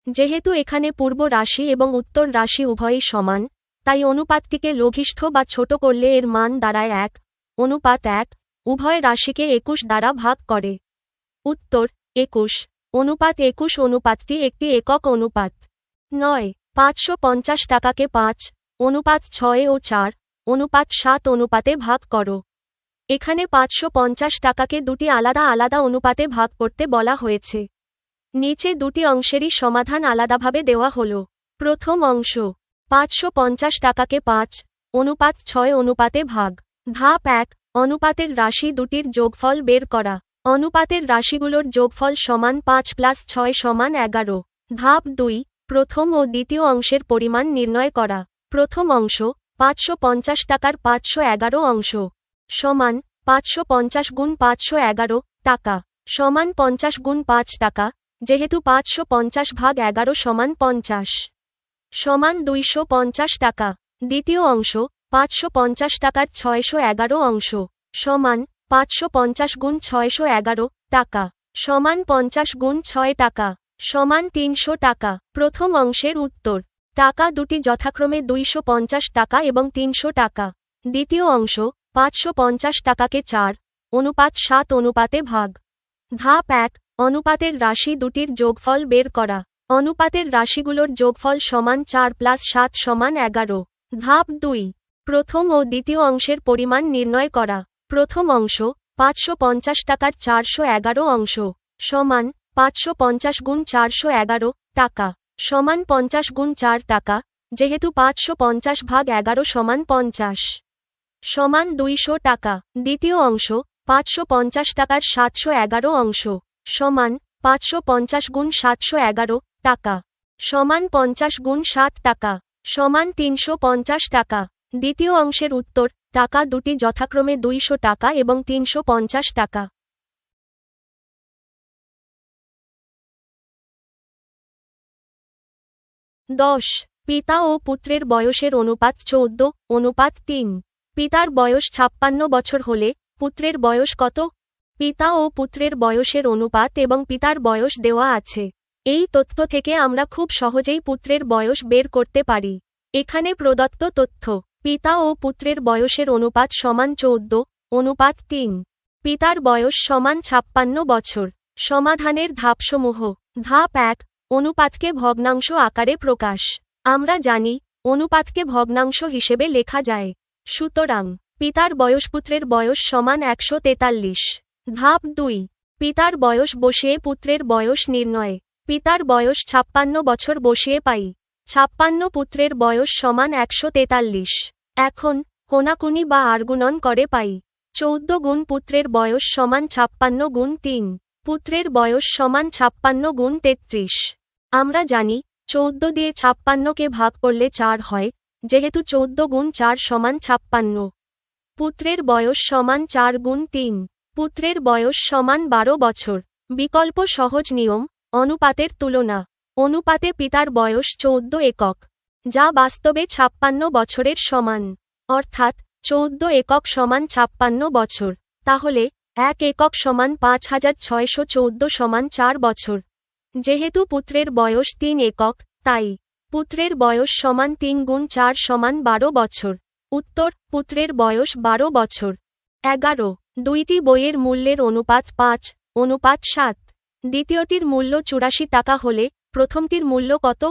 যেহেতু এখানে পূর্ব রাশি এবং উত্তর রাশি উভয়ই সমান, তাই অনুপাতটিকে লঘিষ্ঠ বা ছোট করলে এর মান দাঁড়ায় 1 অনুপাত 1। উভয় রাশিকে 21 দ্বারা ভাগ করে। উত্তর 21 অনুপাত 21 অনুপাতটি একটি একক অনুপাত। 9 550 টাকাকে 5 অনুপাত 6 ও 4 অনুপাত 7 অনুপাতে ভাগ করো। এখানে 550 টাকাকে দুটি আলাদা আলাদা অনুপাতে ভাগ করতে বলা হয়েছে। নিচে দুটি অংশেরই সমাধান আলাদাভাবে দেওয়া হল। প্রথম অংশ, 550 টাকাকে 5 অনুপাত 6 অনুপাতে ভাগ। ধাপ 1, অনুপাতের রাশি দুটির যোগফল বের করা। অনুপাতের রাশিগুলোর যোগফল সমান 5 প্লাস 6 সমান 11। ধাপ 2, প্রথম ও দ্বিতীয় অংশের পরিমাণ নির্ণয় করা। প্রথম অংশ, 550 টাকার 511 অংশ সমান 550 গুণ 511 টাকা সমান 50 গুণ 5 টাকা, যেহেতু 550 ভাগ 11 সমান 50 সমান 250 টাকা। দ্বিতীয় অংশ, 550 টাকার 611 অংশ সমান 550 গুণ 611 টাকা সমান 50 গুণ 6 টাকা সমান 300 টাকা। প্রথম অংশের উত্তর। টাকা দুটি যথাক্রমে 250 টাকা এবং 300 টাকা। দ্বিতীয় অংশ, 550 টাকাকে 4 অনুপাত 7 অনুপাতে ভাগ। ধাপ 1, অনুপাতের রাশি দুটির যোগফল বের করা। অনুপাতের রাশিগুলোর যোগফল সমান 4 প্লাস 7 সমান 11। ধাপ 2, প্রথম ও দ্বিতীয় অংশের পরিমাণ নির্ণয় করা। প্রথম অংশ 550 টাকার 411 অংশ সমান 550 গুণ 411 টাকা সমান 50 গুণ 4 টাকা, যেহেতু 550 ভাগ 11 সমান 50 সমান 200 টাকা। দ্বিতীয় অংশ 550 টাকার 711 অংশ সমান 550 গুণ 711 টাকা সমান 50 গুণ 7 টাকা সমান 350 টাকা। দ্বিতীয় অংশের উত্তর, টাকা দুটি যথাক্রমে 200 টাকা এবং 350 টাকা। 10. পিতা ও পুত্রের বয়সের অনুপাত 14:3। পিতার বয়স 56 বছর হলে পুত্রের বয়স কত? পিতা ও পুত্রের বয়সের অনুপাত এবং পিতার বয়স দেওয়া আছে। এই তথ্য থেকে আমরা খুব সহজেই পুত্রের বয়স বের করতে পারি। এখানে প্রদত্ত তথ্য, পিতা ও পুত্রের বয়সের অনুপাত সমান 14:3। পিতার বয়স সমান 56 বছর। সমাধানের ধাপসমূহ। ধাপ 1, অনুপাতকে ভগ্নাংশ আকারে প্রকাশ। আমরা জানি, অনুপাতকে ভগ্নাংশ হিসেবে লেখা যায়। সুতরাং পিতার বয়স পুত্রের বয়স সমান 143। ধাপ 2, পিতার বয়স বসিয়ে পুত্রের বয়স নির্ণয়। পিতার বয়স 56 বছর বসিয়ে পাই 56 পুত্রের বয়স সমান 143। এখন কোনাকুনি বা আর্গুণন করে পাই 14 গুণ পুত্রের বয়স সমান 56 গুণ 3। পুত্রের বয়স সমান 56 গুণ 33। আমরা জানি 14 দিয়ে 56কে ভাগ করলে 4 হয়, যেহেতু 14 গুণ 4 সমান 56। পুত্রের বয়স সমান 4 গুণ 3। পুত্রের বয়স সমান 12 বছর। বিকল্প সহজ নিয়ম, অনুপাতের তুলনা। অনুপাতে পিতার বয়স 14 একক, যা বাস্তবে 56 বছরের সমান। অর্থাৎ 14 একক সমান 56 বছর। তাহলে 1 একক সমান 5614 সমান 4 বছর। যেহেতু পুত্রের বয়স 3 একক, তাই পুত্রের বয়স সমান 3 গুণ 4 সমান 12 বছর। উত্তর, পুত্রের বয়স 12 বছর। 11. দুইটি বইয়ের মূল্যের অনুপাত 5:7। দ্বিতীয়টির মূল্য 84 টাকা হলে প্রথমটির মূল্য কত?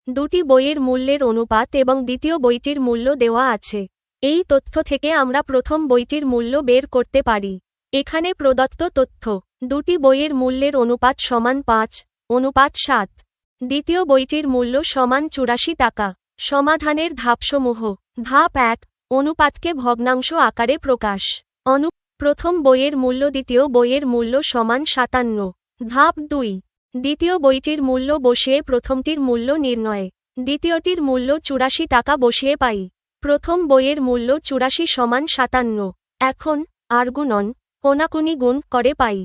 দুটি বইয়ের মূল্যের অনুপাত এবং দ্বিতীয় বইটির মূল্য দেওয়া আছে। এই তথ্য থেকে আমরা প্রথম বইটির মূল্য বের করতে পারি। এখানে প্রদত্ত তথ্য, দুটি বইয়ের মূল্যের অনুপাত সমান 5:7। দ্বিতীয় বইটির মূল্য সমান 84 টাকা। সমাধানের ধাপসমূহ। ধাপ 1, অনুপাতকে ভগ্নাংশ আকারে প্রকাশ। প্রথম বইয়ের মূল্য দ্বিতীয় বইয়ের মূল্য সমান 57। ধাপ 2, দ্বিতীয় বইটির মূল্য বসিয়ে প্রথমটির মূল্য নির্ণয়। দ্বিতীয়টির মূল্য 84 টাকা বসিয়ে পাই প্রথম বইয়ের মূল্য 84 সমান 57। এখন আর্গুণন, কোনাকুনি গুণ করে পাই।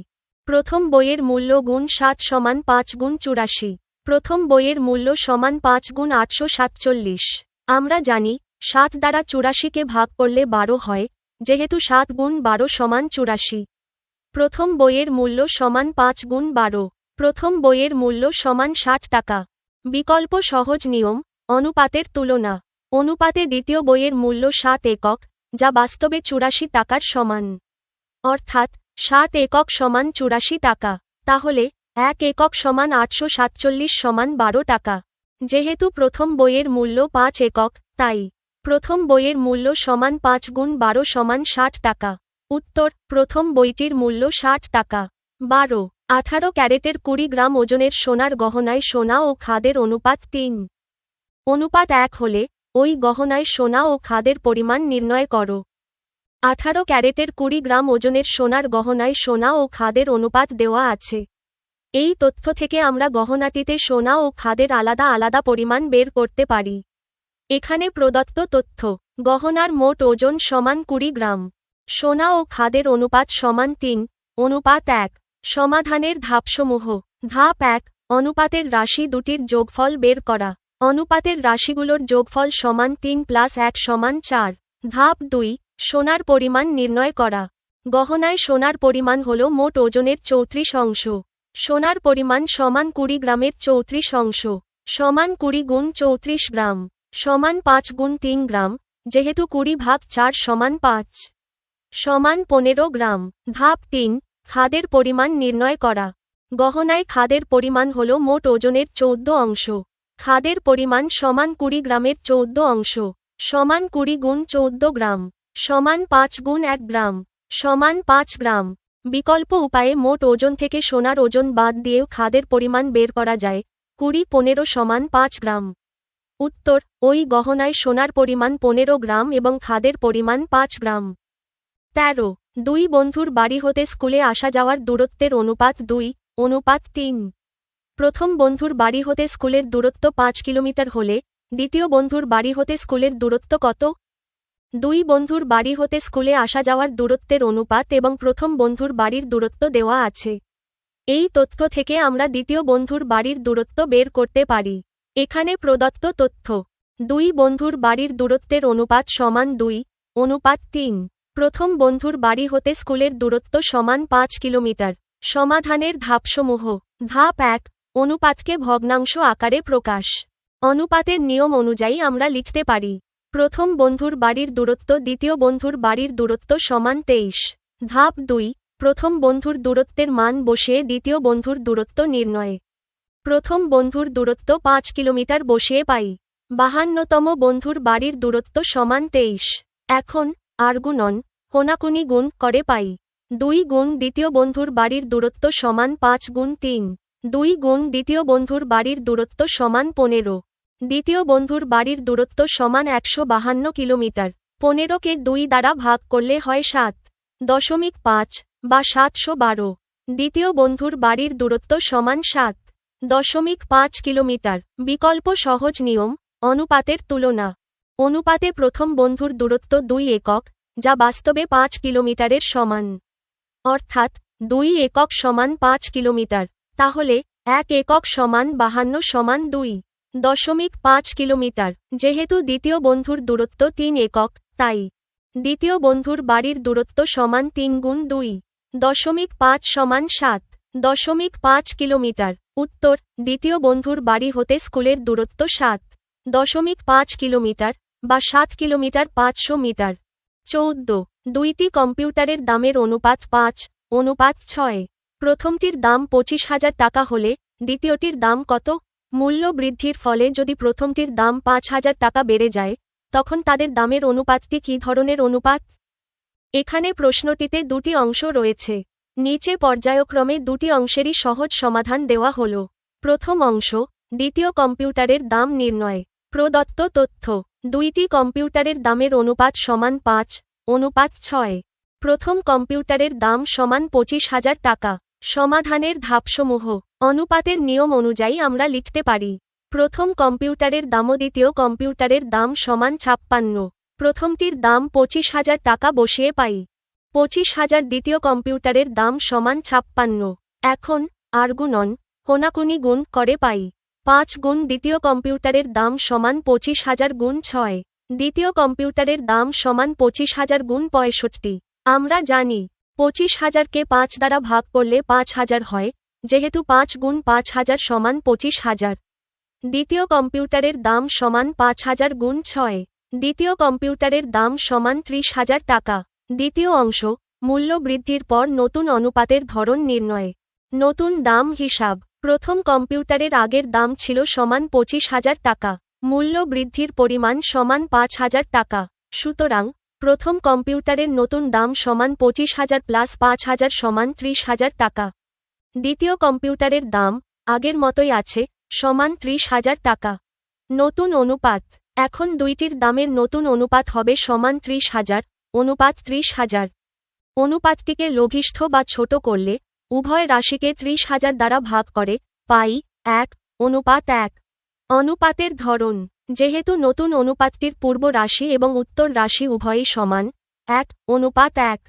প্রথম বইয়ের মূল্য গুণ 7 সমান 5 গুণ 84। প্রথম বইয়ের মূল্য সমান 5 গুণ 847। আমরা জানি 7 দ্বারা 84কে ভাগ করলে 12 হয়, যেহেতু 7 গুণ 12 সমান 84। প্রথম বইয়ের মূল্য সমান 5 গুণ 12। প্রথম বইয়ের মূল্য সমান 60 টাকা। বিকল্প সহজ নিয়ম, অনুপাতের তুলনা। অনুপাতে দ্বিতীয় বইয়ের মূল্য 7 একক, যা বাস্তবে 84 টাকার সমান। অর্থাৎ 7 একক সমান 84 টাকা। তাহলে 1 একক সমান 847 সমান 12 টাকা। যেহেতু প্রথম বইয়ের মূল্য 5 একক, তাই প্রথম বইয়ের মূল্য সমান 5 গুণ 12 সমান 60 টাকা। উত্তর, প্রথম বইটির মূল্য 60 টাকা। 12. 18 ক্যারেটের 20 গ্রাম ওজনের সোনার গহনায় সোনা ও খাদের অনুপাত 3। অনুপাত 1 হলে ওই গহনায় সোনা ও খাদের পরিমাণ নির্ণয় করো। 18 ক্যারেটের 20 গ্রাম ওজনের সোনার গহনায় সোনা ও খাদের অনুপাত দেওয়া আছে। এই তথ্য থেকে আমরা গহনাটিতে সোনা ও খাদের আলাদা আলাদা পরিমাণ বের করতে পারি। এখানে প্রদত্ত তথ্য, গহনার মোট ওজন সমান 20 গ্রাম। সোনা ও খাদের অনুপাত সমান 3:1। সমাধানের ধাপসমূহ। ধাপ 1, অনুপাতের রাশি দুটির যোগফল বের করা। অনুপাতের রাশিগুলোর যোগফল সমান 3 + 1 সমান 4। ধাপ 2, সোনার পরিমাণ নির্ণয় করা। গহনায় সোনার পরিমাণ হল মোট ওজনের 34 অংশ। সোনার পরিমাণ সমান 20 গ্রামের 34 অংশ সমান 20 গুণ 34 গ্রাম সমান 5 গুণ 3 গ্রাম, যেহেতু 20 ভাগ 4 সমান 5 সমান 15 গ্রাম। ধাপ 3, খাদের পরিমাণ নির্ণয় করা। গহনায় খাদের পরিমাণ হল মোট ওজনের 14 অংশ। খাদের পরিমাণ সমান 20 গ্রামের 14 অংশ সমান 20 গুণ 14 গ্রাম সমান 5 গুণ 1 গ্রাম সমান 5 গ্রাম। বিকল্প উপায়ে মোট ওজন থেকে সোনার ওজন বাদ দিয়েও খাদের পরিমাণ বের করা যায়। 20 15 সমান 5 গ্রাম। উত্তর, ওই গহনায় সোনার পরিমাণ 15 গ্রাম এবং খাদের পরিমাণ 5 গ্রাম। 13 দুই বন্ধুর বাড়ি হতে স্কুলে আসা যাওয়ার দূরত্বের অনুপাত 2:3। প্রথম বন্ধুর বাড়ি হতে স্কুলের দূরত্ব 5 কিলোমিটার হলে দ্বিতীয় বন্ধুর বাড়ি হতে স্কুলের দূরত্ব কত? দুই বন্ধুর বাড়ি হতে স্কুলে আসা যাওয়ার দূরত্বের অনুপাত এবং প্রথম বন্ধুর বাড়ির দূরত্ব দেওয়া আছে। এই তথ্য থেকে আমরা দ্বিতীয় বন্ধুর বাড়ির দূরত্ব বের করতে পারি। এখানে প্রদত্ত তথ্য: দুই বন্ধুর বাড়ির দূরত্বের অনুপাত সমান 2:3। প্রথম বন্ধুর বাড়ি হতে স্কুলের দূরত্ব সমান 5 কিলোমিটার। সমাধানের ধাপসমূহ। ধাপ 1, অনুপাতকে ভগ্নাংশ আকারে প্রকাশ। অনুপাতের নিয়ম অনুযায়ী আমরা লিখতে পারি: প্রথম বন্ধুর বাড়ির দূরত্ব দ্বিতীয় বন্ধুর বাড়ির দূরত্ব সমান 23। ধাপ 2, প্রথম বন্ধুর দূরত্বের মান বসিয়ে দ্বিতীয় বন্ধুর দূরত্ব নির্ণয়। প্রথম বন্ধুর দূরত্ব 5 কিলোমিটার বসিয়ে পাই। 52তম বন্ধুর বাড়ির দূরত্ব সমান 23। এখন গুণন কোনাকুনি গুণ করে পাই। 2 গুণ দ্বিতীয় বন্ধুর বাড়ির দূরত্ব সমান 5 গুণ 3। 2 গুণ দ্বিতীয় বন্ধুর বাড়ির দূরত্ব সমান 15। দ্বিতীয় বন্ধুর বাড়ির দূরত্ব সমান 152 কিলোমিটার। 15কে 2 দ্বারা ভাগ করলে হয় 7.5 বা 712। দ্বিতীয় বন্ধুর বাড়ির দূরত্ব সমান 7.5 কিলোমিটার। বিকল্প সহজ নিয়ম: অনুপাতের তুলনা। অনুপাতে প্রথম বন্ধুর দূরত্ব 2 একক, যা বাস্তবে 5 কিলোমিটারের সমান। অর্থাৎ 2 একক সমান 5 কিলোমিটার। তাহলে 1 একক সমান 52 সমান 2.5 কিলোমিটার। যেহেতু দ্বিতীয় বন্ধুর দূরত্ব 3 একক, তাই দ্বিতীয় বন্ধুর বাড়ির দূরত্ব সমান 3 গুণ 2.5 সমান 7.5 কিলোমিটার। উত্তর, দ্বিতীয় বন্ধুর বাড়ি হতে স্কুলের দূরত্ব 7.5 কিলোমিটার বা 7 কিলোমিটার 500 মিটার। 14 দুইটি কম্পিউটারের দামের অনুপাত 5:6। প্রথমটির দাম 25,000 টাকা হলে দ্বিতীয়টির দাম কত? মূল্য বৃদ্ধির ফলে যদি প্রথমটির দাম 5,000 টাকা বেড়ে যায়, তখন তাদের দামের অনুপাতটি কী ধরনের অনুপাত? এখানে প্রশ্নটিতে দুটি অংশ রয়েছে। নিচে পর্যায়ক্রমে দুটি অংশেরই সহজ সমাধান দেওয়া হল। প্রথম অংশ, দ্বিতীয় কম্পিউটারের দাম নির্ণয়। প্রদত্ত তথ্য: দুইটি কম্পিউটারের দামের অনুপাত সমান 5:6। প্রথম কম্পিউটারের দাম সমান 25,000 টাকা। সমাধানের ধাপসমূহ। অনুপাতের নিয়ম অনুযায়ী আমরা লিখতে পারি: প্রথম কম্পিউটারের দাম দ্বিতীয় কম্পিউটারের দাম সমান 56। প্রথমটির দাম 25,000 টাকা বসিয়ে পাই। 25,000 দ্বিতীয় কম্পিউটারের দাম সমান 56। এখন গুণন কোনাকুনি গুণ করে পাই। 5 গুণ দ্বিতীয় কম্পিউটারের দাম সমান 25,000 গুণ 6। দ্বিতীয় কম্পিউটারের দাম সমান 25,000 গুণ 65। আমরা জানি 25,000কে 5 দ্বারা ভাগ করলে 5,000 হয়, যেহেতু 5 গুণ 5,000 সমান 25,000। দ্বিতীয় কম্পিউটারের দাম সমান 5,000 গুণ 6। দ্বিতীয় কম্পিউটারের দাম সমান 30,000 টাকা। দ্বিতীয় অংশ, মূল্য বৃদ্ধির পর নতুন অনুপাতের ধরন নির্ণয়। নতুন দাম হিসাব। প্রথম কম্পিউটারের আগের দাম ছিল সমান 25,000 টাকা। মূল্য বৃদ্ধির পরিমাণ সমান 5,000 টাকা। সুতরাং প্রথম কম্পিউটারের নতুন দাম সমান 25,000 প্লাস 5,000 সমান 30,000 টাকা। দ্বিতীয় কম্পিউটারের দাম আগের মতোই আছে, সমান 30,000 টাকা। নতুন অনুপাত। এখন দুইটির দামের নতুন অনুপাত হবে সমান 30,000 অনুপাত 30,000। অনুপাতটিকে লঘিষ্ঠ বা ছোট করলে উভয় রাশিকে 30,000 দ্বারা ভাগ করে পাই 1:1। অনুপাতের ধরন। যেহেতু নতুন অনুপাতটির পূর্ব রাশি এবং উত্তর রাশি উভয়ই সমান 1:1,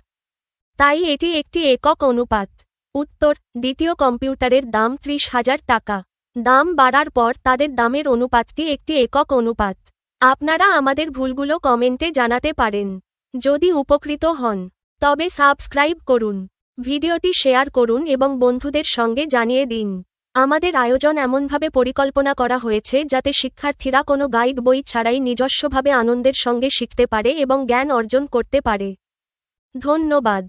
তাই এটি একটি একক অনুপাত। উত্তর, দ্বিতীয় কম্পিউটারের দাম 30,000 টাকা। দাম বাড়ার পর তাদের দামের অনুপাতটি একটি একক অনুপাত। আপনারা আমাদের ভুলগুলো কমেন্টে জানাতে পারেন। যদি উপকৃত হন, তবে সাবস্ক্রাইব করুন, ভিডিওটি শেয়ার করুন এবং বন্ধুদের সঙ্গে জানিয়ে দিন। আমাদের আয়োজন এমনভাবে পরিকল্পনা করা হয়েছে যাতে শিক্ষার্থীরা কোনো গাইড বই ছাড়াই নিজস্বভাবে আনন্দের সঙ্গে শিখতে পারে এবং জ্ঞান অর্জন করতে পারে। ধন্যবাদ।